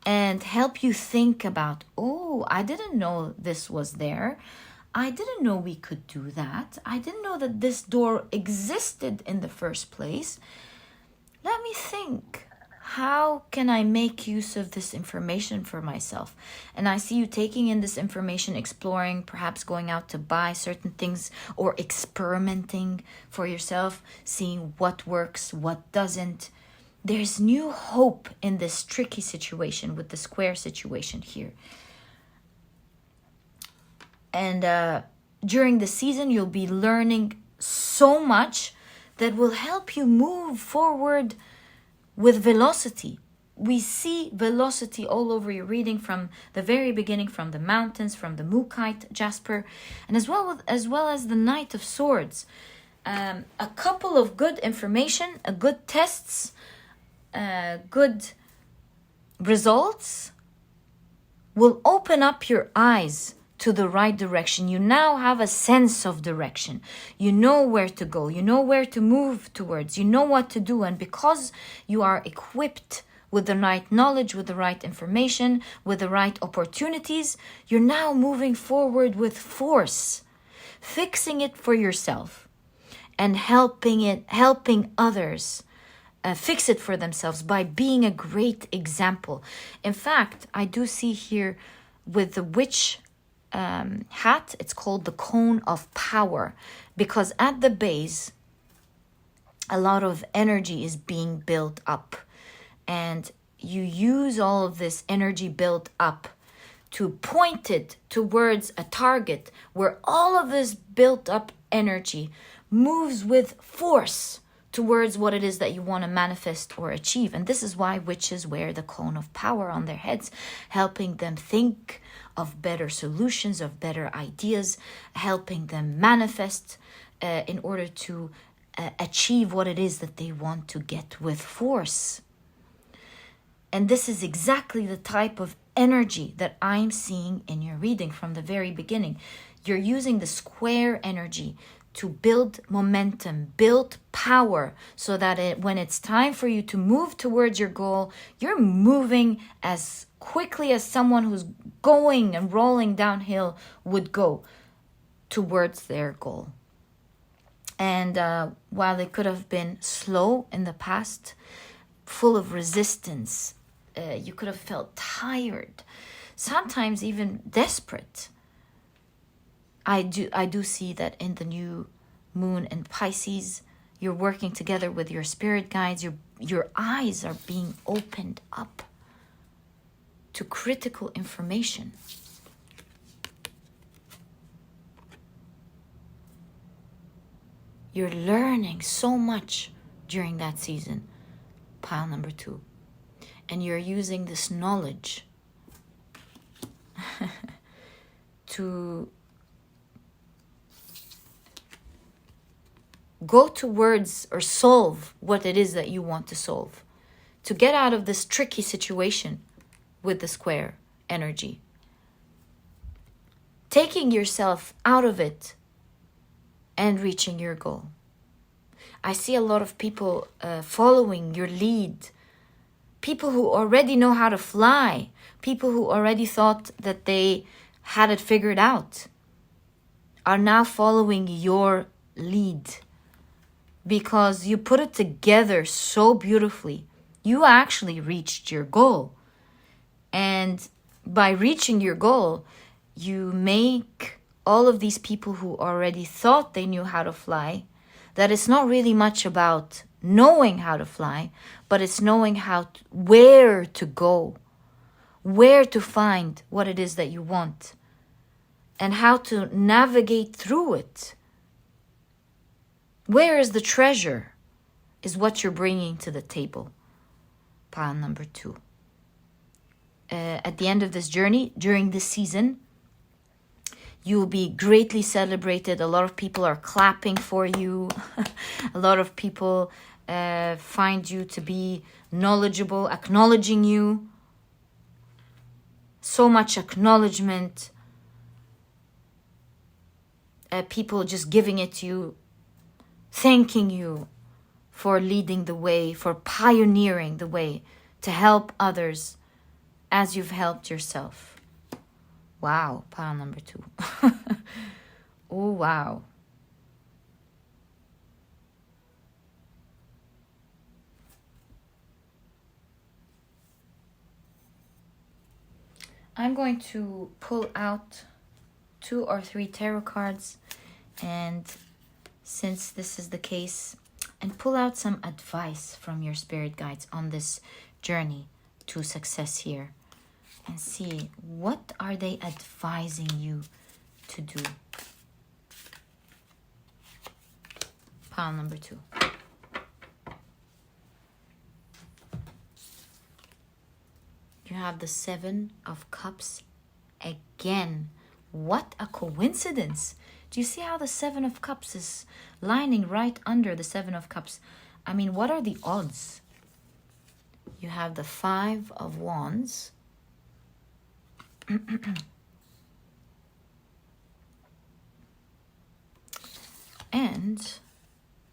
A: and help you think about, oh, I didn't know this was there. I didn't know we could do that. I didn't know that this door existed in the first place. Let me think. How can I make use of this information for myself? And I see you taking in this information, exploring, perhaps going out to buy certain things or experimenting for yourself, seeing what works, what doesn't. There's new hope in this tricky situation with the square situation here. And during the season, you'll be learning so much that will help you move forward with velocity. We see velocity all over your reading from the very beginning, from the mountains, from the Mucaite Jasper, and as well as the Knight of Swords. A couple of good information, a good tests, good results will open up your eyes to the right direction. You now have a sense of direction. You know where to go. You know where to move towards. You know what to do. And because you are equipped with the right knowledge, with the right information, with the right opportunities, you're now moving forward with force, fixing it for yourself and helping others fix it for themselves by being a great example. In fact, I do see here with the witch hat, it's called the cone of power, because at the base a lot of energy is being built up, and you use all of this energy built up to point it towards a target where all of this built up energy moves with force towards what it is that you want to manifest or achieve. And this is why witches wear the cone of power on their heads, helping them think of better solutions, of better ideas, helping them manifest in order to achieve what it is that they want to get with force. And this is exactly the type of energy that I'm seeing in your reading from the very beginning. You're using the square energy to build momentum, build power, so that when it's time for you to move towards your goal, you're moving as quickly as someone who's going and rolling downhill would go towards their goal. And while it could have been slow in the past, full of resistance, you could have felt tired, sometimes even desperate. I do see that in the new moon in Pisces, you're working together with your spirit guides. Your eyes are being opened up to critical information. You're learning so much during that season, pile number 2. And you're using this knowledge to go towards or solve what it is that you want to solve. To get out of this tricky situation with the square energy. Taking yourself out of it and reaching your goal. I see a lot of people following your lead. People who already know how to fly. People who already thought that they had it figured out are now following your lead because you put it together so beautifully. You actually reached your goal. And by reaching your goal, you make all of these people who already thought they knew how to fly, that it's not really much about knowing how to fly, but it's knowing where to go, where to find what it is that you want, and how to navigate through it. Where is the treasure is what you're bringing to the table. Pile number 2. At the end of this journey, during this season, you will be greatly celebrated. A lot of people are clapping for you. A lot of people find you to be knowledgeable, acknowledging you. So much acknowledgement. People just giving it to you, thanking you for leading the way, for pioneering the way to help others as you've helped yourself. Wow, pile number 2. Oh, wow. I'm going to pull out 2 or 3 tarot cards, and since this is the case, and pull out some advice from your spirit guides on this journey to success here. And see, what are they advising you to do? Pile number 2. You have the 7 of Cups again. What a coincidence. Do you see how the 7 of Cups is lining right under the 7 of Cups? I mean, what are the odds? You have the 5 of Wands. And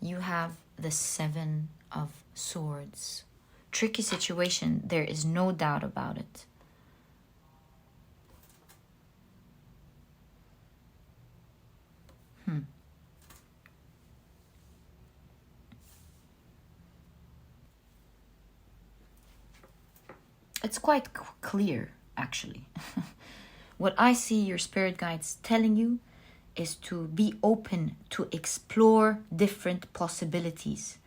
A: you have the 7 of Swords. Tricky situation, there is no doubt about it. It's quite clear, actually. What I see your spirit guides telling you is to be open to explore different possibilities,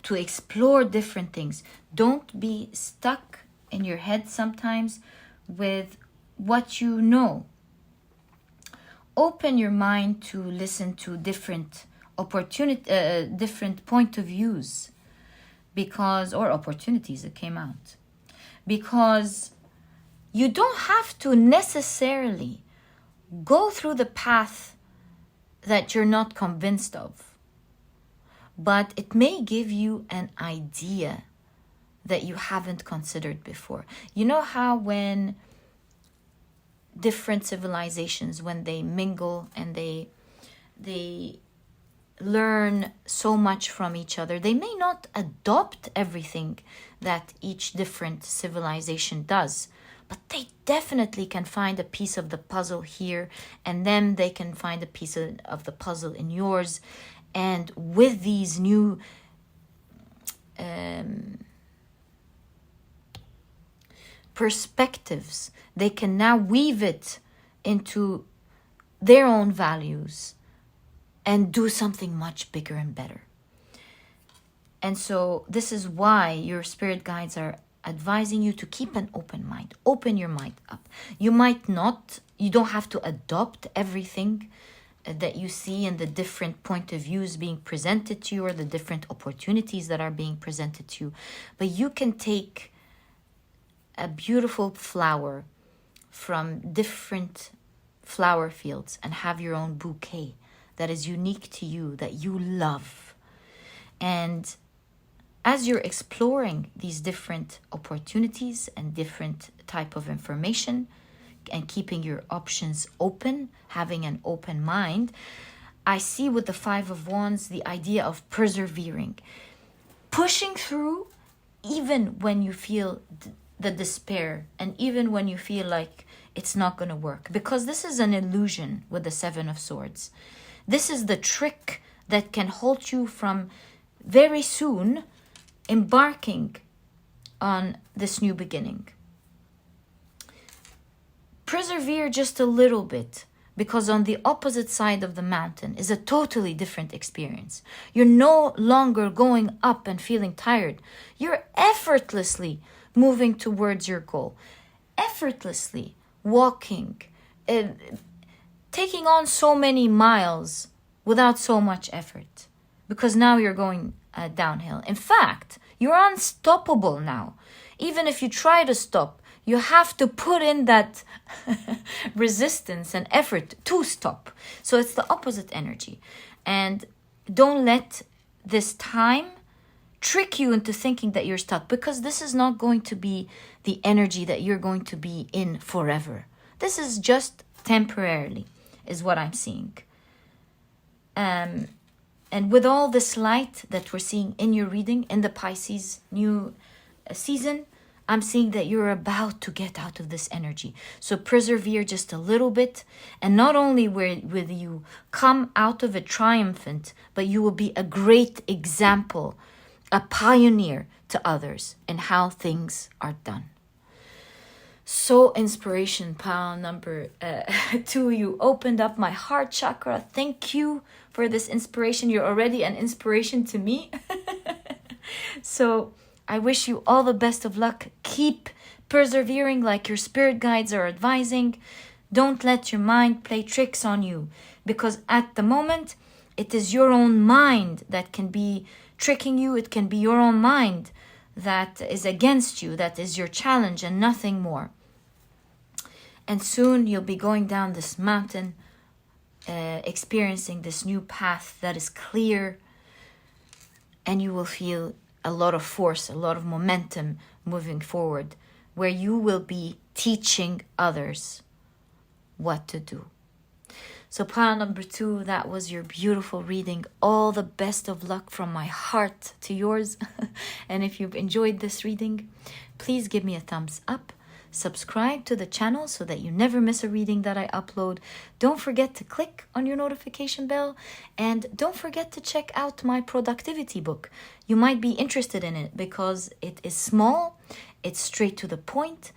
A: to explore different things. Don't be stuck in your head sometimes with what you know. Open your mind to listen to different different point of views, or opportunities that came out. Because you don't have to necessarily go through the path that you're not convinced of. But it may give you an idea that you haven't considered before. You know how when different civilizations, when they mingle and they learn so much from each other, they may not adopt everything that each different civilization does, but they definitely can find a piece of the puzzle here, and then they can find a piece of the puzzle in yours. And with these new perspectives, they can now weave it into their own values and do something much bigger and better. And so this is why your spirit guides are advising you to keep an open mind. Open your mind up. You don't have to adopt everything that you see and the different point of views being presented to you, or the different opportunities that are being presented to you. But you can take a beautiful flower from different flower fields and have your own bouquet that is unique to you, that you love. And as you're exploring these different opportunities and different type of information and keeping your options open, having an open mind, I see with the Five of Wands the idea of persevering, pushing through even when you feel the despair and even when you feel like it's not going to work, because this is an illusion with the Seven of Swords. This is the trick that can halt you from very soon embarking on this new beginning. Persevere just a little bit, because on the opposite side of the mountain is a totally different experience. You're no longer going up and feeling tired. You're effortlessly moving towards your goal, effortlessly walking, taking on so many miles without so much effort, because now you're going downhill. In fact, you're unstoppable now. Even if you try to stop, you have to put in that resistance and effort to stop. So it's the opposite energy. And don't let this time trick you into thinking that you're stuck, because this is not going to be the energy that you're going to be in forever. This is just temporarily, is what I'm seeing. And with all this light that we're seeing in your reading, in the Pisces new season, I'm seeing that you're about to get out of this energy. So persevere just a little bit. And not only will you come out of it triumphant, but you will be a great example, a pioneer to others in how things are done. So inspiration, pile number 2. You opened up my heart chakra. Thank you for this inspiration. You're already an inspiration to me. So I wish you all the best of luck. Keep persevering like your spirit guides are advising. Don't let your mind play tricks on you, because at the moment it is your own mind that can be tricking you. It can be your own mind that is against you, that is your challenge, and nothing more. And soon you'll be going down this mountain, experiencing this new path that is clear, and you will feel a lot of force, a lot of momentum moving forward, where you will be teaching others what to do. So pile number 2, that was your beautiful reading. All the best of luck from my heart to yours. And if you've enjoyed this reading, please give me a thumbs up. Subscribe to the channel so that you never miss a reading that I upload. Don't forget to click on your notification bell, and don't forget to check out my productivity book. You might be interested in it because it is small, it's straight to the point,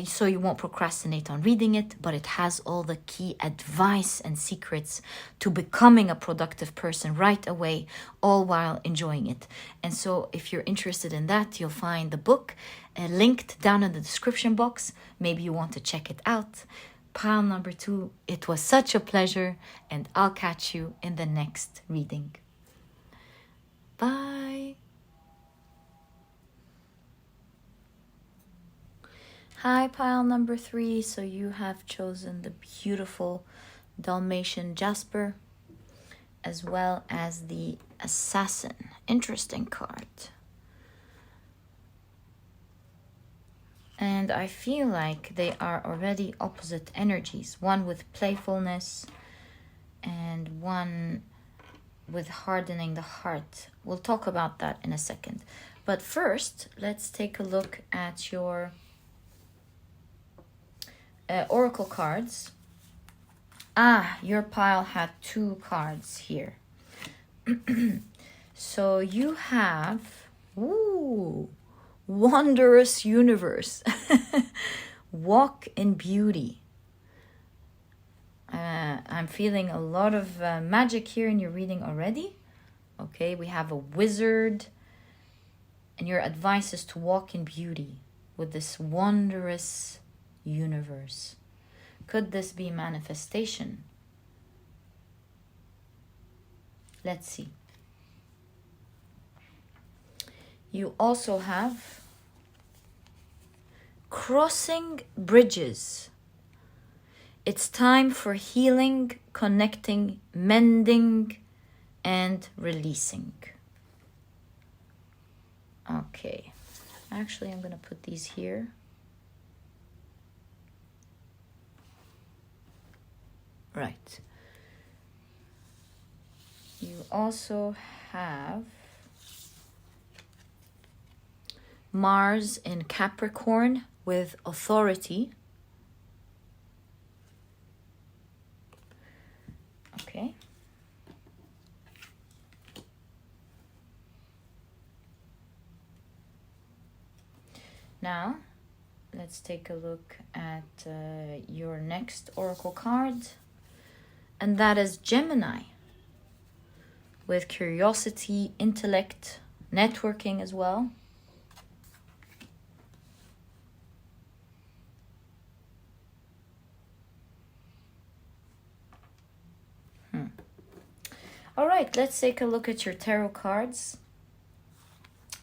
A: so you won't procrastinate on reading it, but it has all the key advice and secrets to becoming a productive person right away, all while enjoying it. And so if you're interested in that, you'll find the book linked down in the description box. Maybe you want to check it out. Pile number 2, it was such a pleasure, and I'll catch you in the next reading. Bye. Hi, pile number 3. So you have chosen the beautiful Dalmation Jasper, as well as the Assassin. Interesting card. And I feel like they are already opposite energies. One with playfulness and one with hardening the heart. We'll talk about that in a second. But first, let's take a look at your oracle cards. Your pile had 2 cards here. So you have, wondrous universe. Walk in beauty. I'm feeling a lot of magic here in your reading already. Okay, we have a wizard. And your advice is to walk in beauty with this wondrous universe. Could this be manifestation? Let's see. You also have crossing bridges. It's time for healing, connecting, mending, and releasing. Okay. Actually, I'm going to put these here. Right. You also have Mars in Capricorn with authority. Okay. Now, let's take a look at your next oracle card. And that is Gemini. With curiosity, intellect, networking as well. All right, let's take a look at your tarot cards.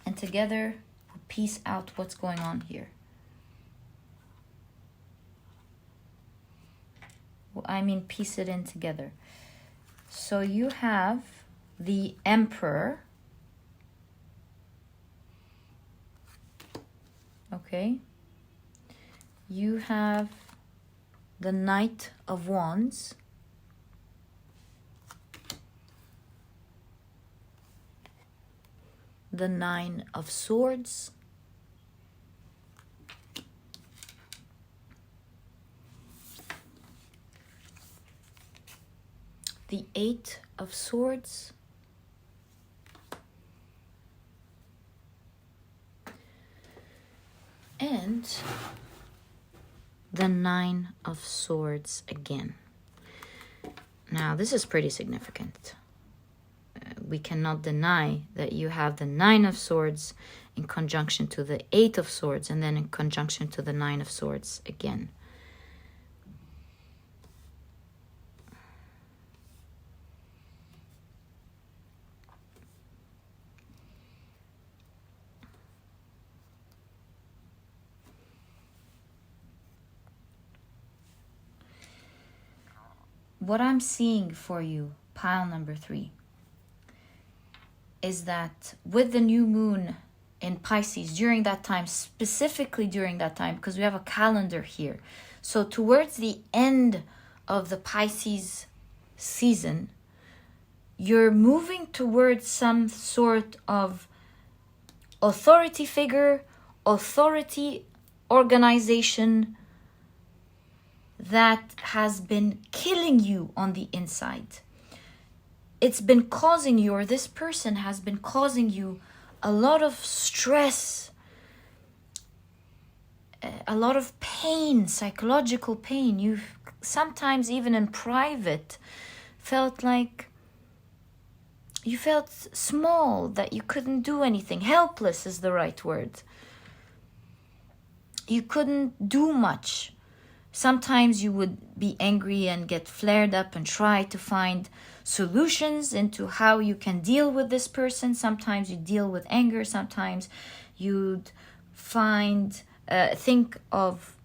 A: And together, we'll piece out what's going on here. I mean, piece it in together. So you have the Emperor. Okay. You have the Knight of Wands. The Nine of Swords. The Eight of Swords. And the Nine of Swords again. Now, this is pretty significant. We cannot deny that you have the Nine of Swords in conjunction to the Eight of Swords and then in conjunction to the Nine of Swords again. What I'm seeing for you, pile number 3, is that with the new moon in Pisces during that time, specifically during that time, because we have a calendar here. So towards the end of the Pisces season, you're moving towards some sort of authority figure, authority organization that has been killing you on the inside. It's been causing you, or this person has been causing you a lot of stress, a lot of pain, psychological pain. You've sometimes even in private felt like you felt small, that you couldn't do anything. Helpless is the right word. You couldn't do much. Sometimes you would be angry and get flared up and try to find solutions into how you can deal with this person. Sometimes you deal with anger. Sometimes you'd think of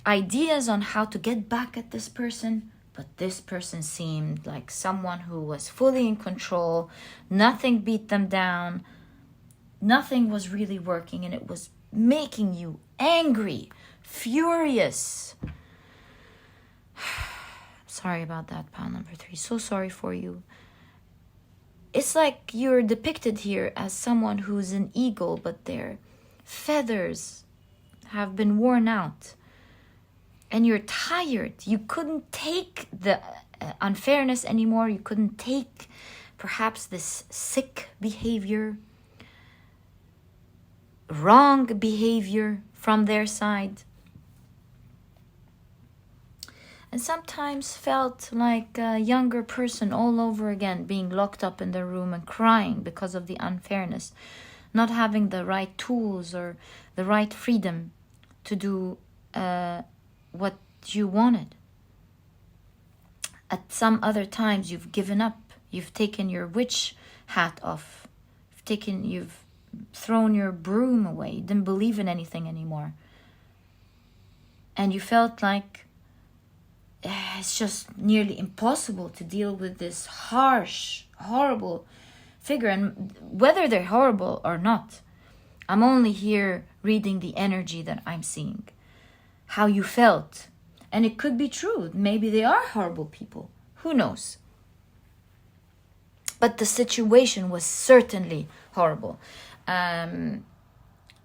A: ideas on how to get back at this person. But this person seemed like someone who was fully in control. Nothing beat them down. Nothing was really working, and it was making you angry, furious. Sorry about that, pile number 3. So sorry for you. It's like you're depicted here as someone who's an eagle, but their feathers have been worn out. And you're tired. You couldn't take the unfairness anymore. You couldn't take perhaps this sick behavior, wrong behavior from their side. And sometimes felt like a younger person all over again, being locked up in their room and crying because of the unfairness, not having the right tools or the right freedom to do what you wanted. At some other times you've given up. You've taken your witch hat off. You've thrown your broom away. You didn't believe in anything anymore. And you felt like it's just nearly impossible to deal with this harsh, horrible figure. And whether they're horrible or not, I'm only here reading the energy that I'm seeing. How you felt. And it could be true. Maybe they are horrible people. Who knows? But the situation was certainly horrible.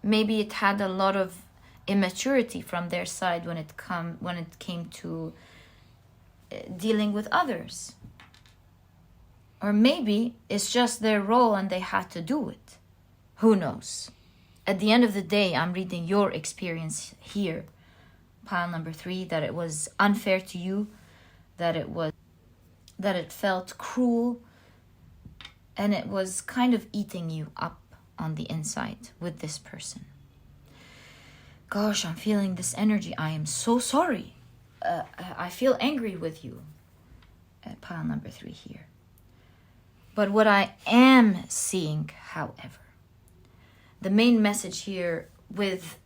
A: Maybe it had a lot of immaturity from their side when it came to dealing with others. Or maybe it's just their role and they had to do it. Who knows? At the end of the day, I'm reading your experience here. Pile number 3, that it was unfair to you, that it felt cruel, and it was kind of eating you up on the inside with this person. Gosh, I'm feeling this energy. I am so sorry. I feel angry with you. Pile number 3 here. But what I am seeing, however, the main message here with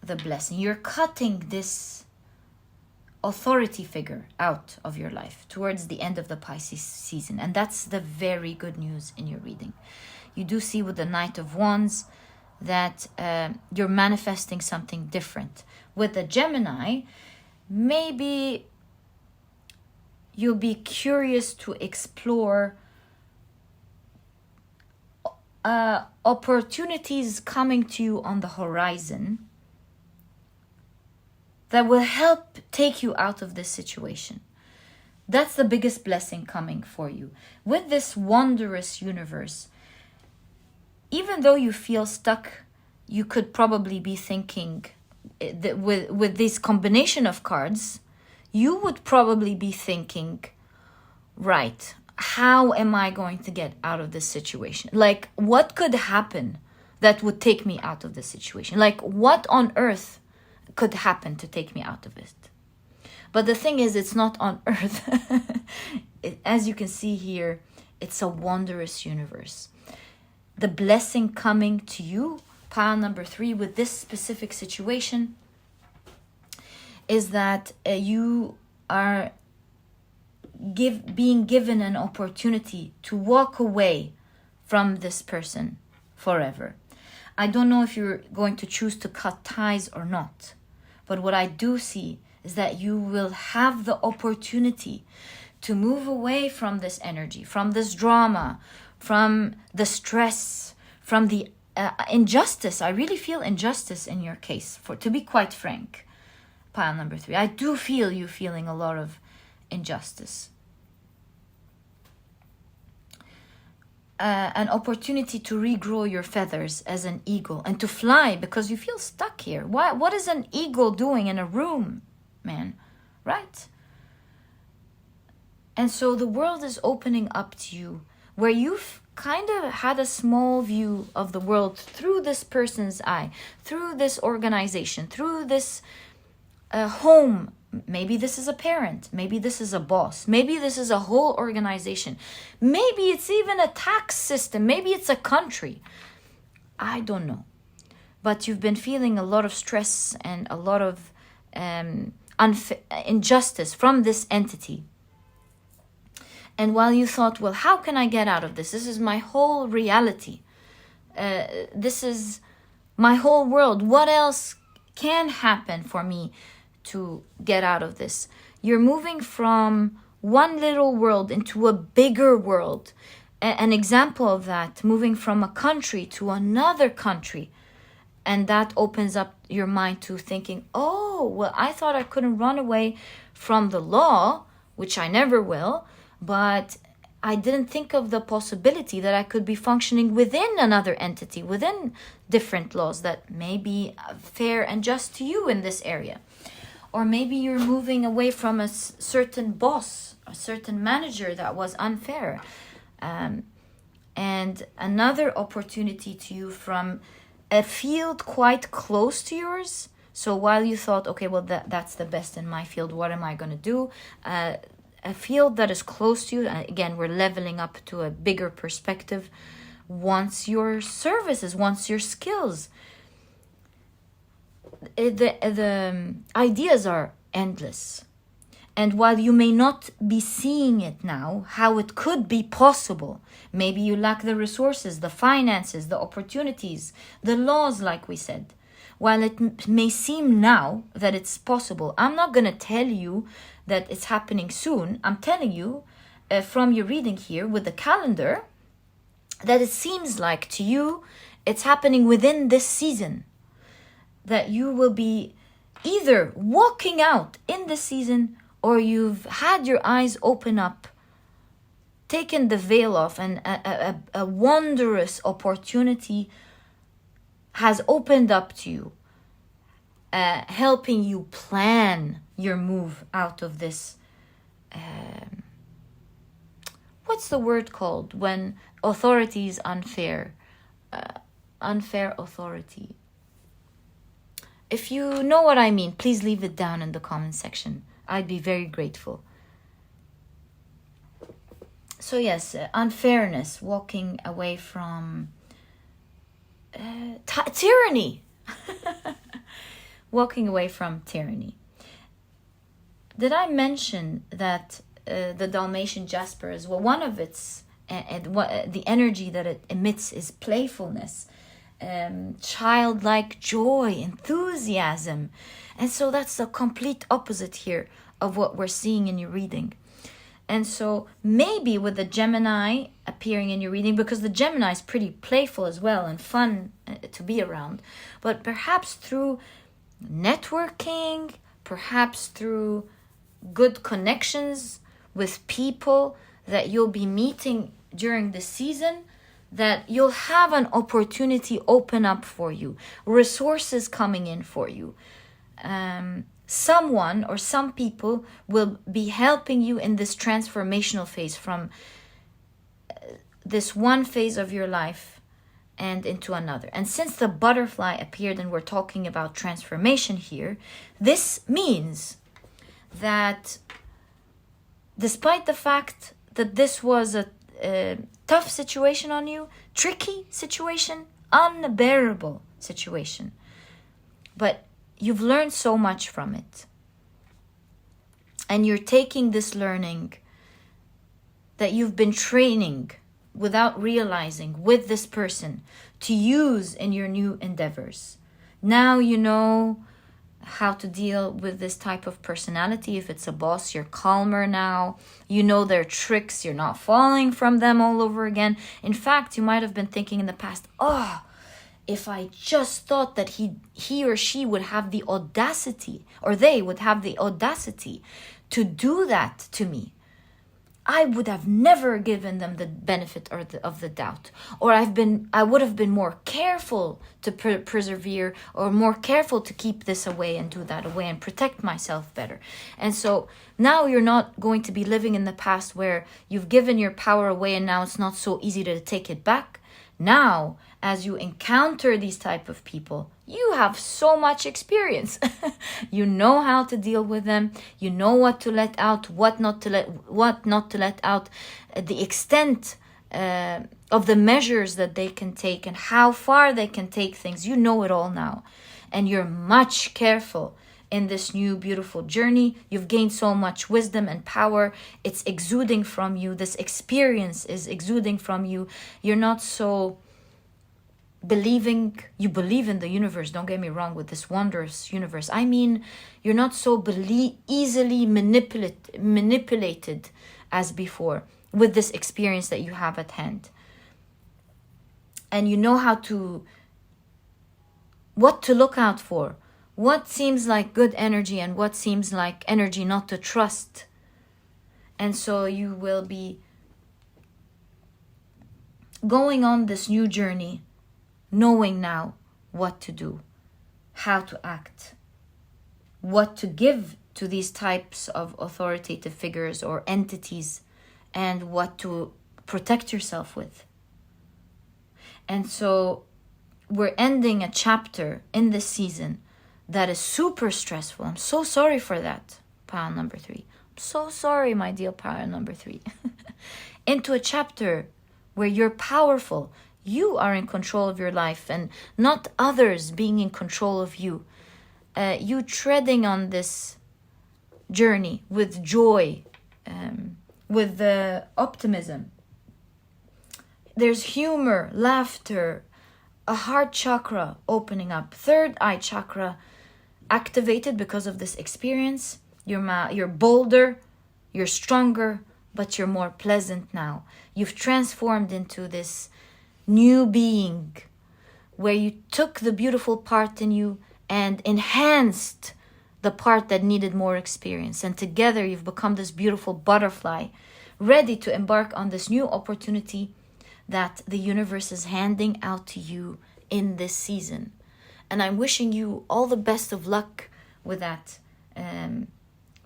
A: the blessing, you're cutting this authority figure out of your life towards the end of the Pisces season. And that's the very good news in your reading. You do see with the Knight of Wands that you're manifesting something different. With the Gemini, maybe you'll be curious to explore opportunities coming to you on the horizon that will help take you out of this situation. That's the biggest blessing coming for you. With this wondrous universe, even though you feel stuck, you could probably be thinking that with this combination of cards, you would probably be thinking, right, how am I going to get out of this situation? Like, what could happen that would take me out of this situation? Like, what on earth could happen to take me out of it? But the thing is, it's not on earth. As you can see here, it's a wondrous universe. The blessing coming to you, pile number 3, with this specific situation, is that you are being given an opportunity to walk away from this person forever. I don't know if you're going to choose to cut ties or not, but what I do see is that you will have the opportunity to move away from this energy, from this drama, from the stress, from the injustice. I really feel injustice in your case, to be quite frank. Pile number 3. I do feel you feeling a lot of injustice. An opportunity to regrow your feathers as an eagle and to fly, because you feel stuck here. What is an eagle doing in a room, man? Right? And so the world is opening up to you, where you've kind of had a small view of the world through this person's eye, through this organization, through this home. Maybe this is a parent. Maybe this is a boss. Maybe this is a whole organization. Maybe it's even a tax system. Maybe it's a country. I don't know. But you've been feeling a lot of stress and a lot of injustice from this entity. And while you thought, well, how can I get out of this? This is my whole reality. This is my whole world. What else can happen for me to get out of this. You're moving from one little world into a bigger world. An example of that, moving from a country to another country. And that opens up your mind to thinking, oh, well, I thought I couldn't run away from the law, which I never will, but I didn't think of the possibility that I could be functioning within another entity, within different laws that may be fair and just to you in this area. Or maybe you're moving away from a certain boss, a certain manager that was unfair. And another opportunity to you from a field quite close to yours. So while you thought, okay, well, that's the best in my field, what am I going to do? A field that is close to you, again, we're leveling up to a bigger perspective, wants your services, wants your skills. The ideas are endless. And while you may not be seeing it now, how it could be possible, maybe you lack the resources, the finances, the opportunities, the laws, like we said. While it may seem now that it's possible, I'm not going to tell you that it's happening soon. I'm telling you from your reading here with the calendar that it seems like to you it's happening within this season. That you will be either walking out in this season or you've had your eyes open up, taken the veil off, and a wondrous opportunity has opened up to you, helping you plan your move out of this. What's the word called when authority is unfair? Unfair authority. If you know what I mean, please leave it down in the comment section. I'd be very grateful. So yes, unfairness, walking away from tyranny. Walking away from tyranny. Did I mention that the Dalmation Jasper as well, one of its, the energy that it emits is playfulness, childlike joy, enthusiasm. And so that's the complete opposite here of what we're seeing in your reading. And so maybe with the Gemini appearing in your reading, because the Gemini is pretty playful as well and fun to be around, but perhaps through networking, perhaps through good connections with people that you'll be meeting during the season, that you'll have an opportunity open up for you, resources coming in for you. Someone or some people will be helping you in this transformational phase from this one phase of your life and into another. And since the butterfly appeared and we're talking about transformation here, this means that despite the fact that this was a tough situation on you, tricky situation, unbearable situation, but you've learned so much from it. And you're taking this learning that you've been training without realizing with this person to use in your new endeavors. Now you know how to deal with this type of personality. If it's a boss, you're calmer now. You know their tricks. You're not falling from them all over again. In fact, you might have been thinking in the past, if I just thought that he or she would have the audacity, or they would have the audacity to do that to me, I would have never given them the benefit of the doubt. Or I would have been more careful to persevere, or more careful to keep this away and do that away and protect myself better. And so now you're not going to be living in the past where you've given your power away and now it's not so easy to take it back. Now, as you encounter these type of people, you have so much experience. You know how to deal with them. You know what to let out, what not to let out, the extent of the measures that they can take and how far they can take things. You know it all now. And you're much careful in this new beautiful journey. You've gained so much wisdom and power. It's exuding from you. This experience is exuding from you. You're not so you believe in the universe, don't get me wrong, with this wondrous universe. I mean, you're not so easily manipulated as before with this experience that you have at hand. And you know what to look out for, what seems like good energy and what seems like energy not to trust. And so you will be going on this new journey, knowing now what to do, how to act, what to give to these types of authoritative figures or entities, and what to protect yourself with. And so we're ending a chapter in this season that is super stressful. I'm so sorry for that, pile number 3. I'm so sorry, my dear pile number 3. Into a chapter where you're powerful. You are in control of your life and not others being in control of you. You treading on this journey with joy, with optimism. There's humor, laughter, a heart chakra opening up, third eye chakra activated because of this experience. You're bolder, you're stronger, but you're more pleasant now. You've transformed into this new being where you took the beautiful part in you and enhanced the part that needed more experience. And together you've become this beautiful butterfly, ready to embark on this new opportunity that the universe is handing out to you in this season. And I'm wishing you all the best of luck with that,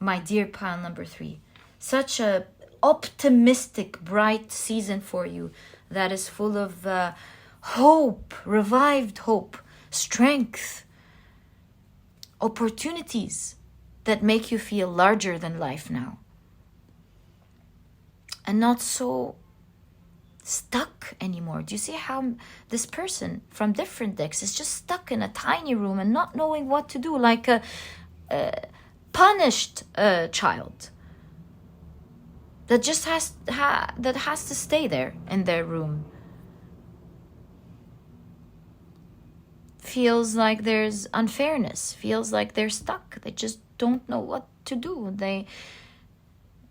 A: my dear pile number 3. Such a optimistic, bright season for you that is full of hope, revived hope, strength, opportunities that make you feel larger than life now. And not so stuck anymore. Do you see how this person from different decks is just stuck in a tiny room and not knowing what to do, like a punished child that just has to stay there in their room? Feels like there's unfairness, feels like they're stuck. They just don't know what to do. They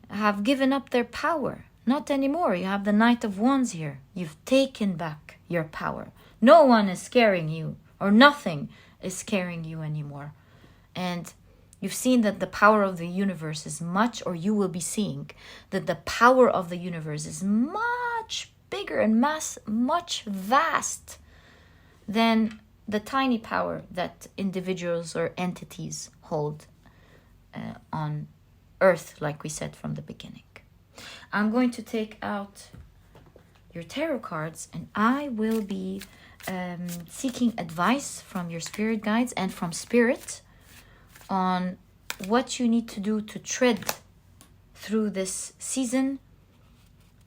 A: have given up their power. Not anymore. You have the Knight of Wands here. You've taken back your power. No one is scaring you, or nothing is scaring you anymore. And you've seen that the power of the universe is much, or you will be seeing that the power of the universe is much bigger and much vast than the tiny power that individuals or entities hold on Earth, like we said from the beginning. I'm going to take out your tarot cards, and I will be seeking advice from your spirit guides and from spirit on what you need to do to tread through this season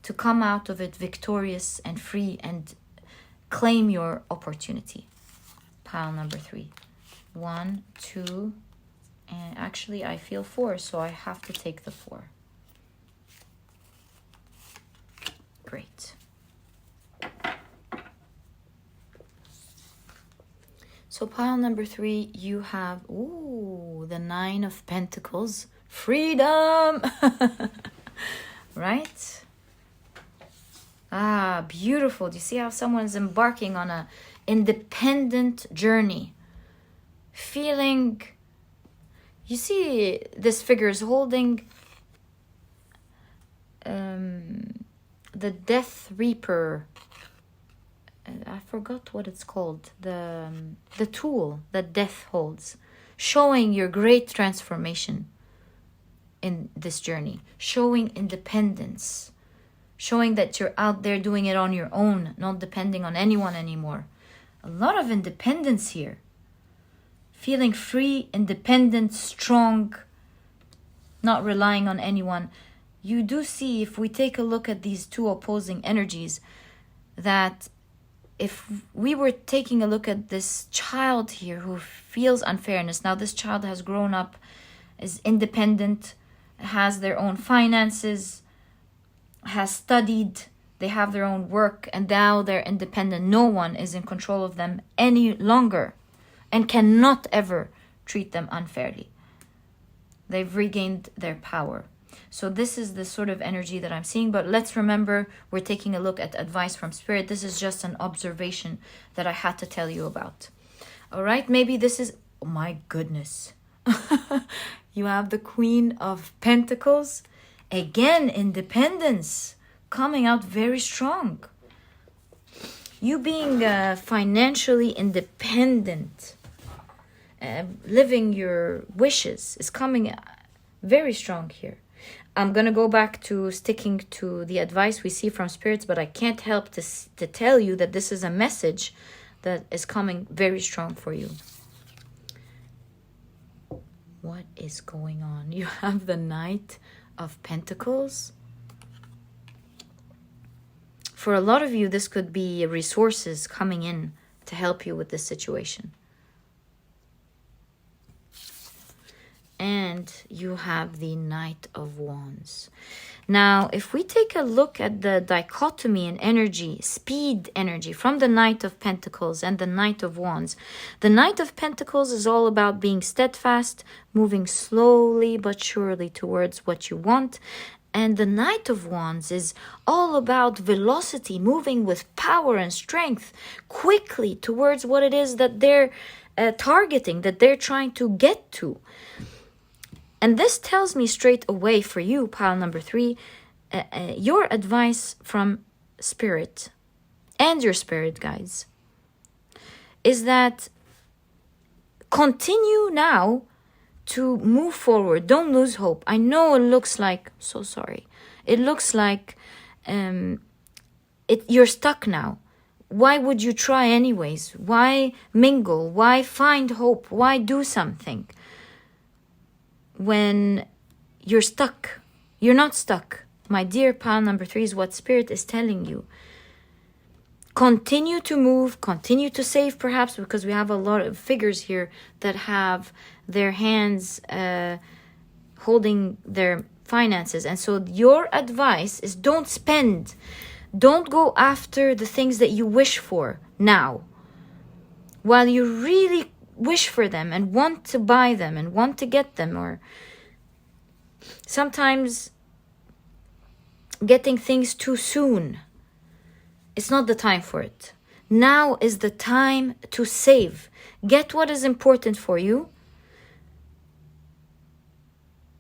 A: to come out of it victorious and free and claim your opportunity. Pile number 3. 1, 2, and actually I feel 4, so I have to take the 4. Great. So pile number 3, you have, the 9 of Pentacles. Freedom! Right? Ah, beautiful. Do you see how someone's embarking on a independent journey? Feeling, you see this figure is holding the Death Reaper. I forgot what it's called. The tool that death holds, showing your great transformation in this journey, showing independence, showing that you're out there doing it on your own, not depending on anyone anymore. A lot of independence here. Feeling free, independent, strong, not relying on anyone. You do see, if we take a look at these two opposing energies, that if we were taking a look at this child here who feels unfairness, now this child has grown up, is independent, has their own finances, has studied, They have their own work, and now they're independent. No one is in control of them any longer and cannot ever treat them unfairly. They've regained their power. So this is the sort of energy that I'm seeing. But let's remember, we're taking a look at advice from Spirit. This is just an observation that I had to tell you about. All right, maybe this is... Oh my goodness. You have the Queen of Pentacles. Again, independence. Coming out very strong. You being financially independent. Living your wishes is coming very strong here. I'm going to go back to sticking to the advice we see from spirits, but I can't help to tell you that this is a message that is coming very strong for you. What is going on? You have the Knight of Pentacles. For a lot of you, this could be resources coming in to help you with this situation. And you have the Knight of Wands. Now, if we take a look at the dichotomy in energy, speed energy from the Knight of Pentacles and the Knight of Wands, the Knight of Pentacles is all about being steadfast, moving slowly but surely towards what you want. And the Knight of Wands is all about velocity, moving with power and strength quickly towards what it is that they're targeting, that they're trying to get to. And this tells me straight away for you, pile number 3, your advice from Spirit and your spirit guides is that continue now to move forward. Don't lose hope. I know it looks like, so sorry, it looks like you're stuck now. Why would you try anyways? Why mingle? Why find hope? Why do something? When you're stuck, you're not stuck. My dear pile number 3 is what Spirit is telling you. Continue to move, continue to save perhaps, because we have a lot of figures here that have their hands holding their finances. And so your advice is don't spend. Don't go after the things that you wish for now. While you really wish for them and want to buy them and want to get them, or sometimes getting things too soon, it's not the time for it. Now is the time to save. Get what is important for you.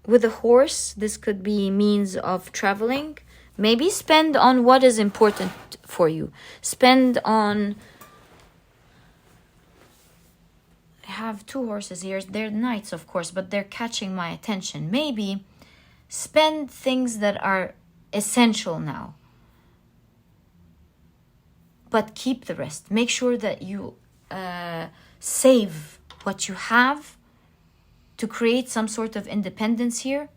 A: With a horse, this could be means of traveling. Maybe spend on what is important for you. Spend on... I have 2 horses here. They're knights, of course, but they're catching my attention. Maybe spend things that are essential now. But keep the rest. Make sure that you save what you have to create some sort of independence here.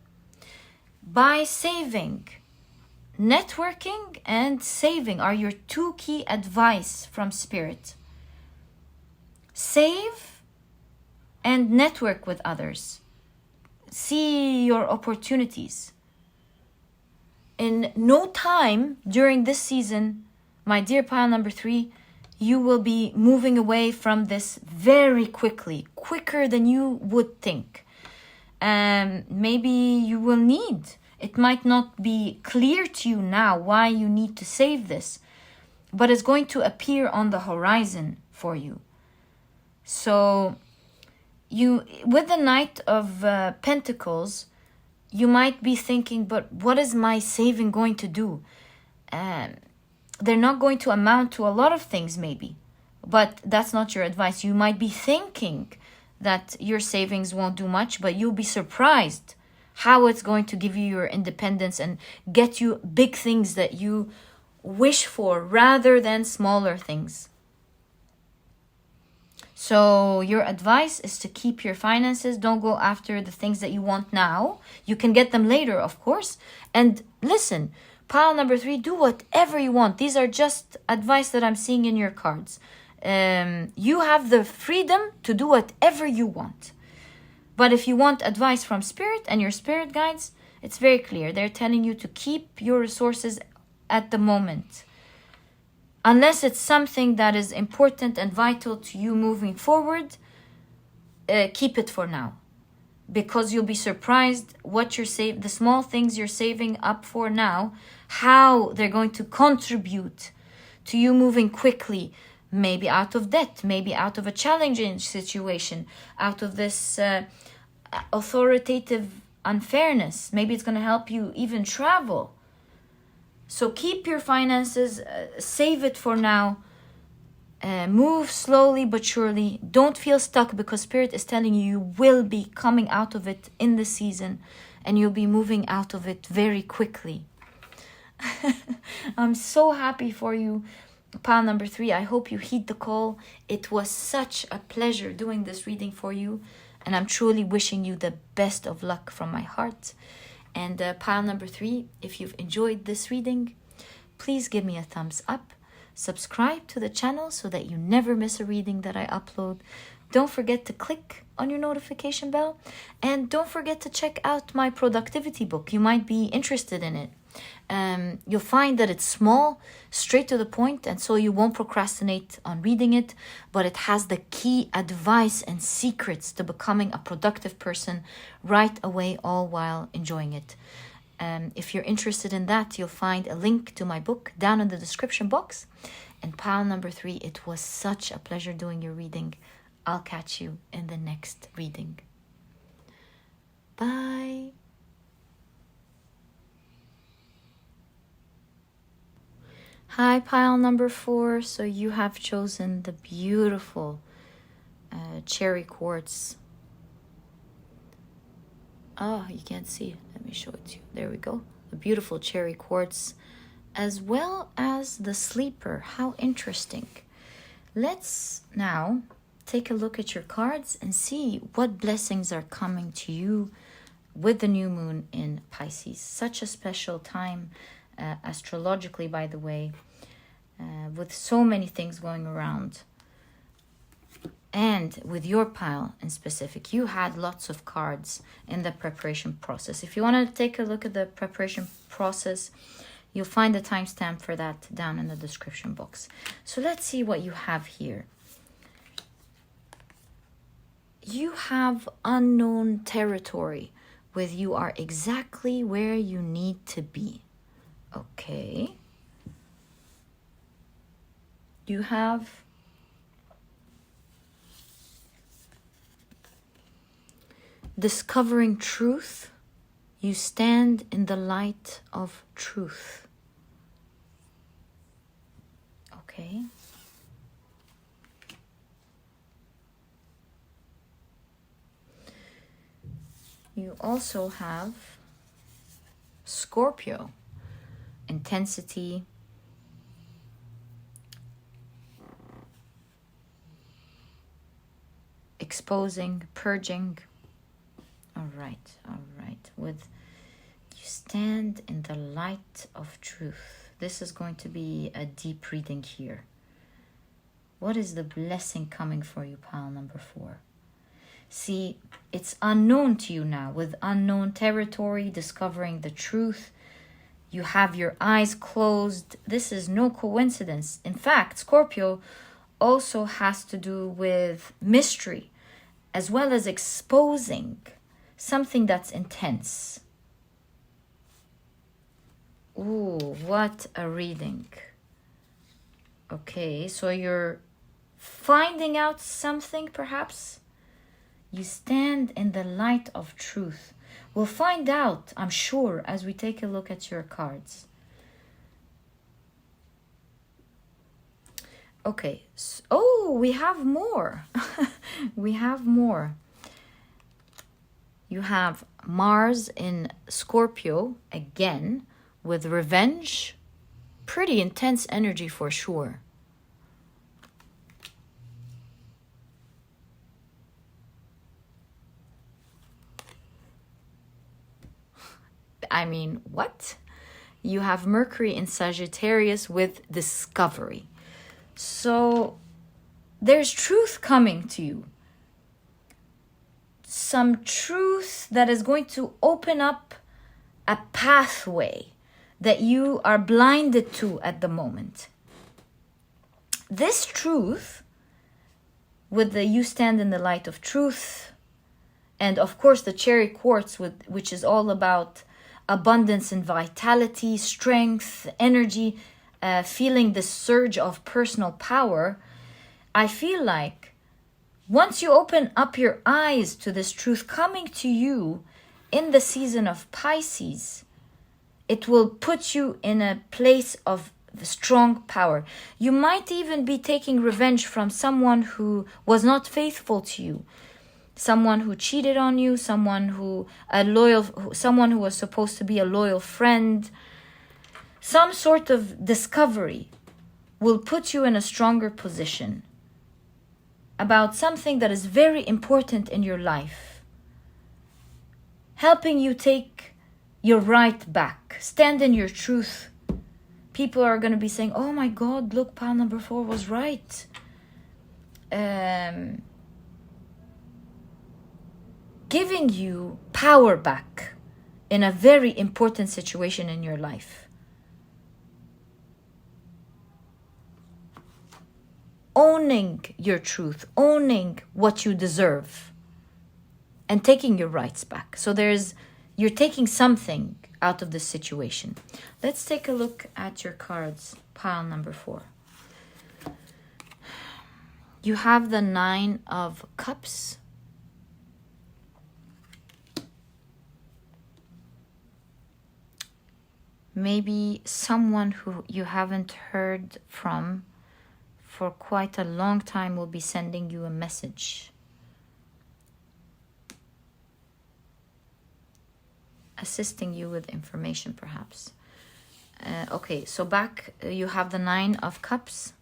A: By saving, networking and saving are your 2 key advice from Spirit. Save and network with others. See your opportunities. In no time during this season, my dear pile number 3, you will be moving away from this very quickly, quicker than you would think. Maybe you will need. It might not be clear to you now why you need to save this, but it's going to appear on the horizon for you. So you, with the Knight of Pentacles, you might be thinking, but what is my saving going to do? They're not going to amount to a lot of things maybe, but that's not your advice. You might be thinking that your savings won't do much, but you'll be surprised how it's going to give you your independence and get you big things that you wish for rather than smaller things. So your advice is to keep your finances. Don't go after the things that you want now. You can get them later, of course. And listen, pile number 3, do whatever you want. These are just advice that I'm seeing in your cards. You have the freedom to do whatever you want. But if you want advice from Spirit and your spirit guides, it's very clear. They're telling you to keep your resources at the moment. Unless it's something that is important and vital to you moving forward, keep it for now. Because you'll be surprised what the small things you're saving up for now, how they're going to contribute to you moving quickly, maybe out of debt, maybe out of a challenging situation, out of this authoritative unfairness. Maybe it's going to help you even travel. So keep your finances, save it for now. Move slowly but surely. Don't feel stuck, because Spirit is telling you will be coming out of it in the season, and you'll be moving out of it very quickly. I'm so happy for you, pile number 3. I hope you heed the call. It was such a pleasure doing this reading for you, and I'm truly wishing you the best of luck from my heart. And pile number 3, if you've enjoyed this reading, please give me a thumbs up. Subscribe to the channel so that you never miss a reading that I upload. Don't forget to click on your notification bell. And don't forget to check out my productivity book. You might be interested in it. You'll find that it's small, straight to the point, and so you won't procrastinate on reading it. But it has the key advice and secrets to becoming a productive person right away, all while enjoying it. If you're interested in that, you'll find a link to my book down in the description box. And pile number 3, it was such a pleasure doing your reading. I'll catch you in the next reading. Bye. Hi, pile number 4. So you have chosen the beautiful cherry quartz. Oh, you can't see it. Let me show it to you. There we go. The beautiful cherry quartz, as well as the sleeper. How interesting. Let's now take a look at your cards and see what blessings are coming to you with the new moon in Pisces. Such a special time, astrologically, by the way, with so many things going around. And with your pile in specific, you had lots of cards in the preparation process. If you want to take a look at the preparation process, you'll find the timestamp for that down in the description box. So let's see what you have here. You have unknown territory with you are exactly where you need to be. Okay. You have discovering truth. You stand in the light of truth. Okay. You also have Scorpio, intensity, exposing, purging. All right. With you stand in the light of truth. This is going to be a deep reading here. What is the blessing coming for you, pile number 4? See, it's unknown to you now. With unknown territory, discovering the truth. You have your eyes closed. This is no coincidence. In fact, Scorpio also has to do with mystery, as well as exposing something that's intense. Ooh, what a reading. Okay, so you're finding out something, perhaps. You stand in the light of truth. We'll find out, I'm sure, as we take a look at your cards. Okay, so, oh, we have more. We have more. You have Mars in Scorpio again with revenge. Pretty intense energy for sure. I mean, what? You have Mercury in Sagittarius with discovery. So there's truth coming to you. Some truth that is going to open up a pathway that you are blinded to at the moment. This truth, with the you stand in the light of truth, and of course the cherry quartz, which is all about abundance and vitality, strength, energy, feeling the surge of personal power, I feel like once you open up your eyes to this truth coming to you in the season of Pisces, it will put you in a place of strong power. You might even be taking revenge from someone who was not faithful to you, someone who cheated on you, someone who was supposed to be a loyal friend. Some sort of discovery will put you in a stronger position about something that is very important in your life, helping you take your right back, stand in your truth. People are going to be saying, oh my God, look, pile number 4 was right. Giving you power back in a very important situation in your life. Owning your truth, owning what you deserve, and taking your rights back. So you're taking something out of this situation. Let's take a look at your cards, pile number 4. You have the 9 of Cups. Maybe someone who you haven't heard from for quite a long time will be sending you a message, assisting you with information perhaps. Okay, so back you have the 9 of Cups,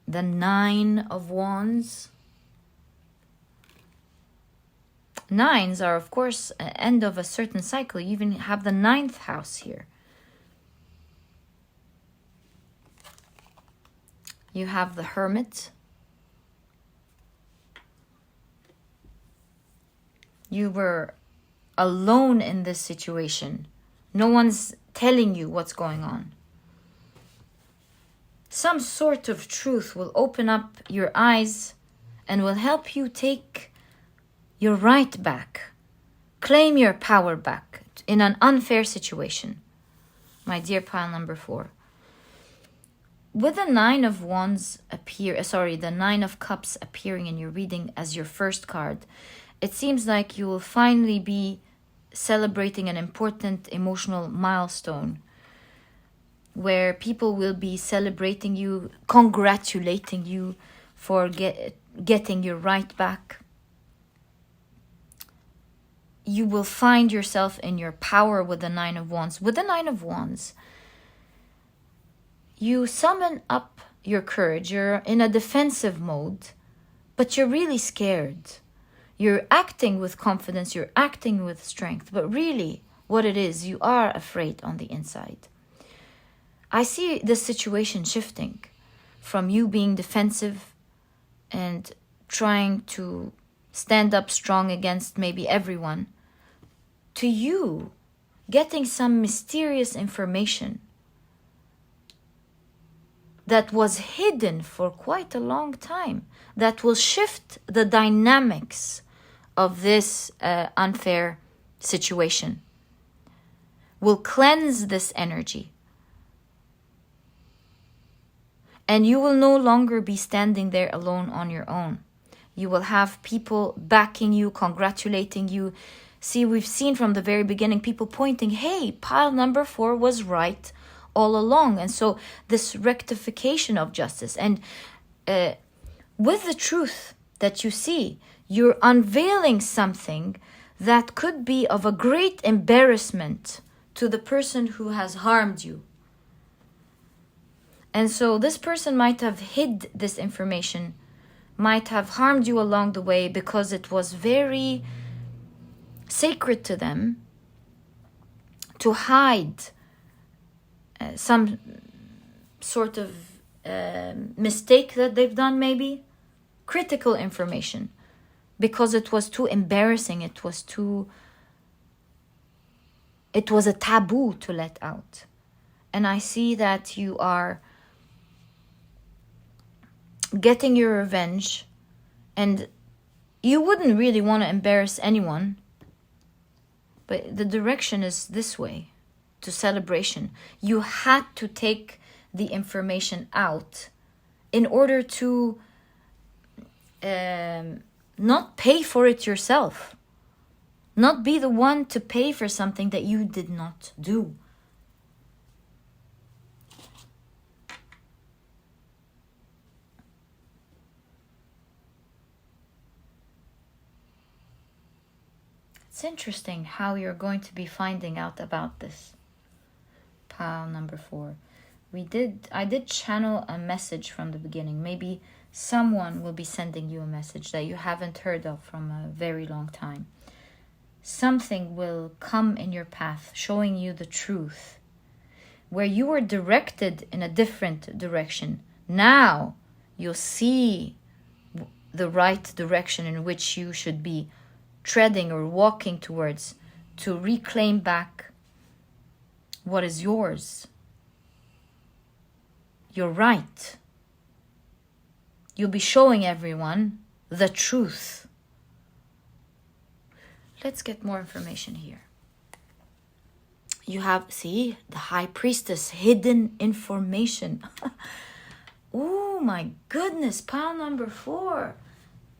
A: the 9 of Wands. Nines are, of course, end of a certain cycle. You even have the 9th house here. You have the Hermit. You were alone in this situation. No one's telling you what's going on. Some sort of truth will open up your eyes and will help you take your right back. Claim your power back in an unfair situation. My dear pile number 4. With the 9 of Wands the 9 of Cups appearing in your reading as your first card, it seems like you will finally be celebrating an important emotional milestone where people will be celebrating you, congratulating you for getting your right back. You will find yourself in your power with the 9 of Wands. With the 9 of Wands, you summon up your courage. You're in a defensive mode, but you're really scared. You're acting with confidence, you're acting with strength, but really what it is, you are afraid on the inside. I see this situation shifting from you being defensive and trying to stand up strong against maybe everyone, to you getting some mysterious information that was hidden for quite a long time, that will shift the dynamics of this unfair situation, will cleanse this energy. And you will no longer be standing there alone on your own. You will have people backing you, congratulating you. See, we've seen from the very beginning people pointing, hey, pile number 4 was right all along. And so this rectification of justice. And with the truth that you see, you're unveiling something that could be of a great embarrassment to the person who has harmed you. And so this person might have hid this information, might have harmed you along the way because it was very sacred to them to hide some sort of mistake that they've done, maybe critical information, because it was too embarrassing, it was too It was a taboo to let out. And I see that you are getting your revenge, and you wouldn't really want to embarrass anyone, but the direction is this way, to celebration. You had to take the information out in order to not pay for it yourself. Not be the one to pay for something that you did not do. It's interesting how you're going to be finding out about this. Pile number 4. I did channel a message from the beginning. Maybe someone will be sending you a message that you haven't heard of from a very long time. Something will come in your path showing you the truth. Where you were directed in a different direction, now you'll see the right direction in which you should be treading or walking towards, to reclaim back what is yours. You're right. You'll be showing everyone the truth. Let's get more information here. You have, see, the High Priestess, hidden information. Oh my goodness, pile number 4.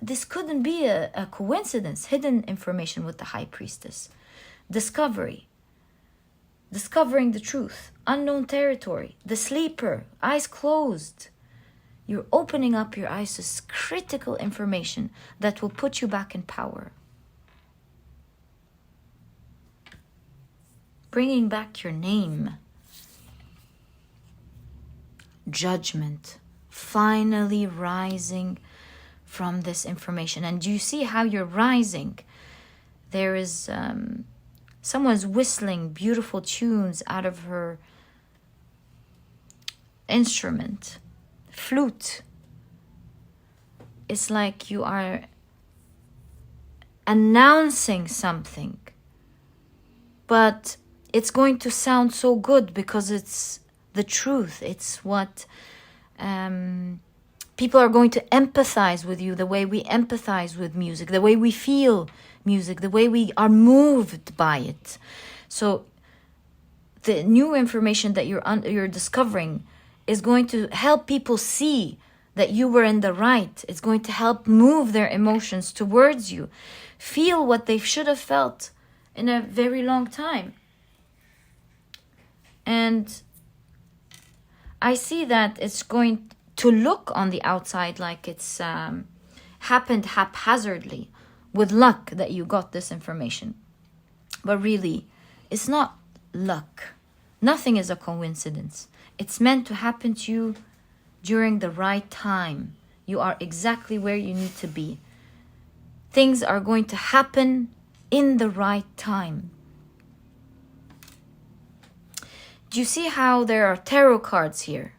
A: This couldn't be a coincidence. Hidden information with the High Priestess. Discovery. Discovering the truth. Unknown territory. The sleeper. Eyes closed. You're opening up your eyes to critical information that will put you back in power. Bringing back your name. Judgment. Finally rising from this information. And do you see how you're rising? There is someone's whistling beautiful tunes out of her instrument, flute. It's like you are announcing something, but it's going to sound so good because it's the truth. It's what people are going to empathize with you, the way we empathize with music, the way we feel music, the way we are moved by it. So the new information that you're discovering is going to help people see that you were in the right. It's going to help move their emotions towards you. Feel what they should have felt in a very long time. And I see that it's going to look on the outside like it's happened haphazardly, with luck that you got this information. But really, it's not luck. Nothing is a coincidence. It's meant to happen to you during the right time. You are exactly where you need to be. Things are going to happen in the right time. Do you see how there are tarot cards here?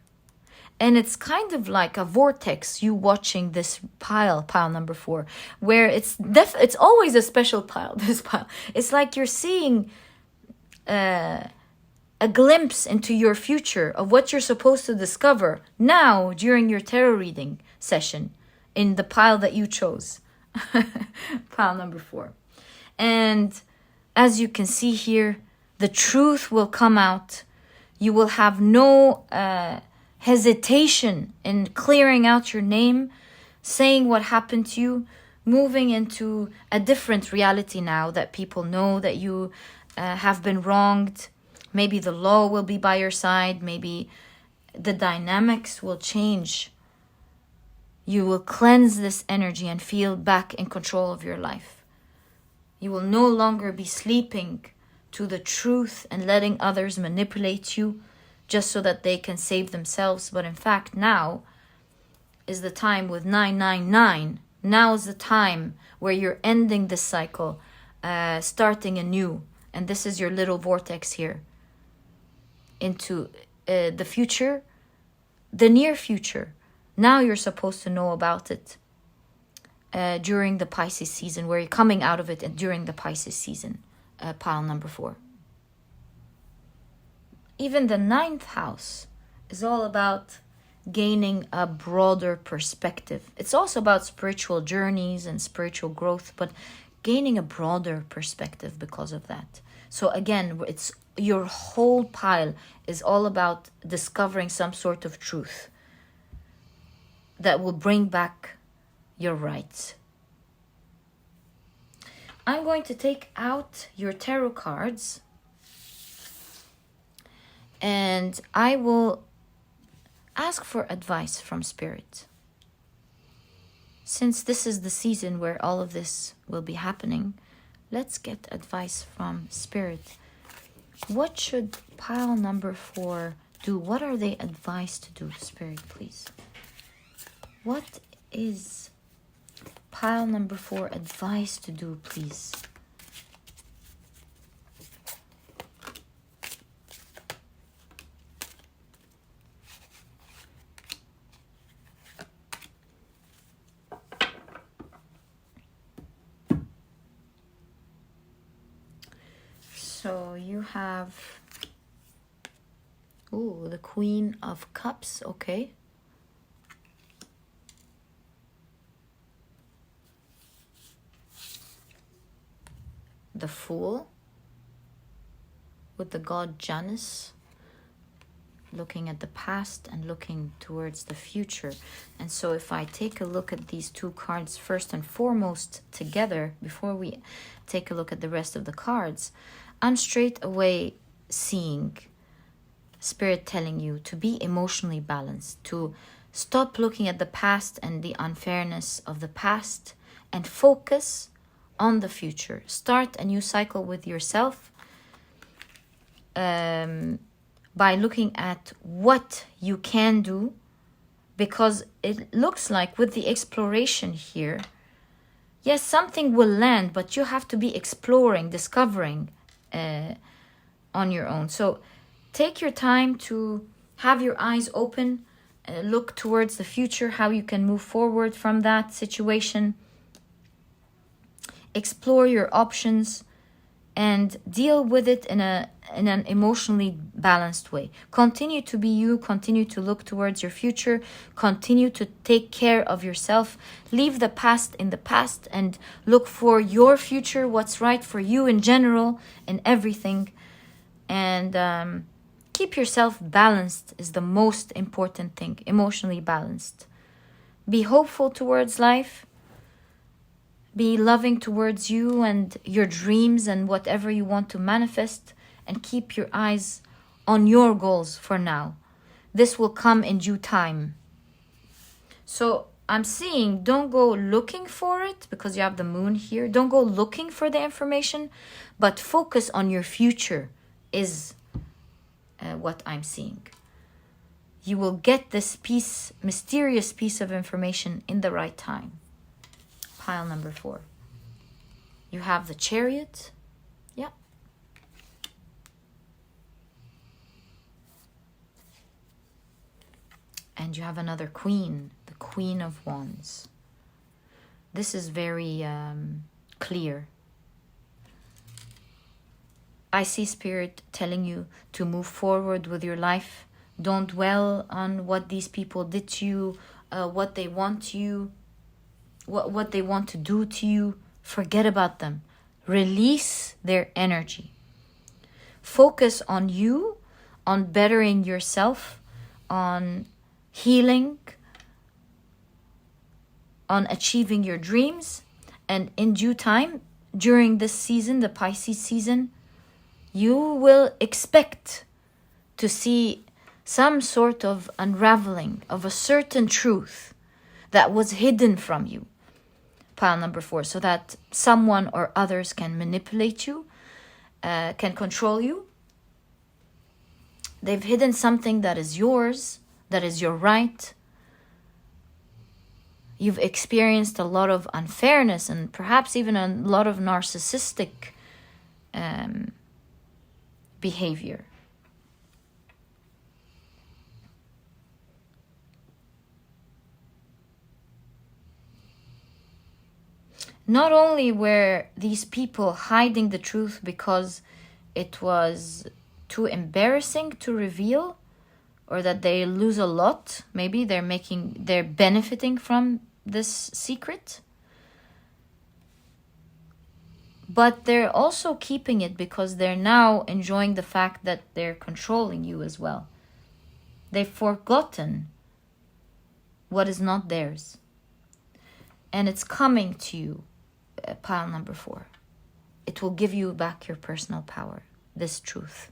A: And it's kind of like a vortex, you watching this pile number 4, where it's always a special pile, this pile. It's like you're seeing a glimpse into your future of what you're supposed to discover now during your tarot reading session in the pile that you chose. Pile number 4. And as you can see here, the truth will come out. You will have no hesitation in clearing out your name, saying what happened to you, moving into a different reality now that people know that you have been wronged. Maybe the law will be by your side. Maybe the dynamics will change. You will cleanse this energy and feel back in control of your life. You will no longer be sleeping to the truth and letting others manipulate you just so that they can save themselves. But in fact, now is the time with 999. Now is the time where you're ending this cycle, starting anew. And this is your little vortex here into the future, the near future. Now you're supposed to know about it during the Pisces season, where you're coming out of it, and during the Pisces season, pile number 4. even the 9th house is all about gaining a broader perspective. It's also about spiritual journeys and spiritual growth, but gaining a broader perspective because of that. So again, it's your whole pile is all about discovering some sort of truth that will bring back your rights. I'm going to take out your tarot cards and I will ask for advice from Spirit. Since this is the season where all of this will be happening, let's get advice from Spirit. What should pile number 4 do? What are they advised to do, Spirit, please? What is pile number 4 advised to do, please? So you have, the Queen of Cups, okay. The Fool with the god Janus, looking at the past and looking towards the future. And so if I take a look at these two cards first and foremost together, before we take a look at the rest of the cards, I'm straight away seeing Spirit telling you to be emotionally balanced, to stop looking at the past and the unfairness of the past and focus on the future. Start a new cycle with yourself by looking at what you can do, because it looks like with the exploration here, yes, something will land, but you have to be exploring, discovering on your own. So take your time to have your eyes open, look towards the future, how you can move forward from that situation, explore your options, and deal with it in an emotionally balanced way. Continue to be you, continue to look towards your future, continue to take care of yourself, leave the past in the past and look for your future, what's right for you in general and everything. And keep yourself balanced is the most important thing, emotionally balanced. Be hopeful towards life. Be loving towards you and your dreams and whatever you want to manifest, and keep your eyes on your goals for now. This will come in due time. So I'm seeing, don't go looking for it because you have the moon here. Don't go looking for the information, but focus on your future is what I'm seeing. You will get this piece, mysterious piece of information in the right time. Pile number 4. You have the Chariot. Yeah. And you have another Queen, the Queen of Wands. This is very clear. I see Spirit telling you to move forward with your life. Don't dwell on what these people did to you, what they want you, what they want to do to you. Forget about them. Release their energy. Focus on you, on bettering yourself, on healing, on achieving your dreams. And in due time, during this season, the Pisces season, you will expect to see some sort of unraveling of a certain truth that was hidden from you. Pile number 4, so that someone or others can manipulate you, can control you. They've hidden something that is yours, that is your right. You've experienced a lot of unfairness and perhaps even a lot of narcissistic behavior. Not only were these people hiding the truth because it was too embarrassing to reveal, or that they lose a lot. Maybe they're benefiting from this secret. But they're also keeping it because they're now enjoying the fact that they're controlling you as well. They've forgotten what is not theirs. And it's coming to you, pile number 4. It will give you back your personal power, this truth.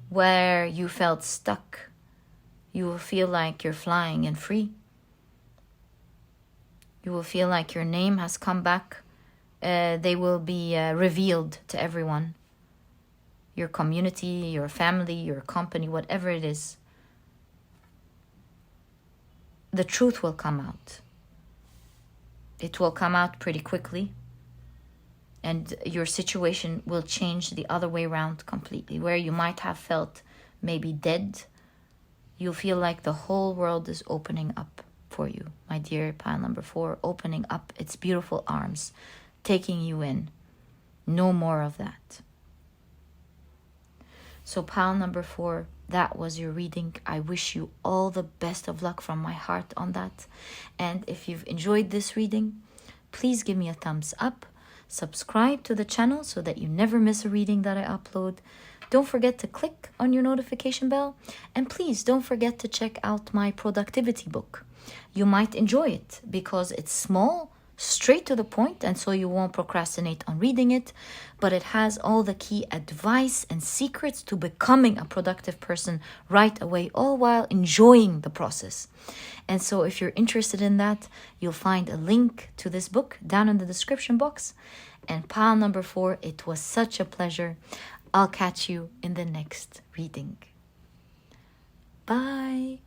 A: Where you felt stuck, you will feel like you're flying and free. You will feel like your name has come back. They will be revealed to everyone. Your community, your family, your company, whatever it is. The truth will come out. It will come out pretty quickly. And your situation will change the other way around completely. Where you might have felt maybe dead, you'll feel like the whole world is opening up for you. My dear pile number 4, opening up its beautiful arms, taking you in. No more of that. So pile number 4, that was your reading. I wish you all the best of luck from my heart on that. And if you've enjoyed this reading, please give me a thumbs up. Subscribe to the channel so that you never miss a reading that I upload. Don't forget to click on your notification bell. And please don't forget to check out my productivity book. You might enjoy it because it's small, straight to the point, and so you won't procrastinate on reading it. But it has all the key advice and secrets to becoming a productive person right away, all while enjoying the process. And so if you're interested in that, you'll find a link to this book down in the description box. And pile number 4, it was such a pleasure. I'll catch you in the next reading. Bye.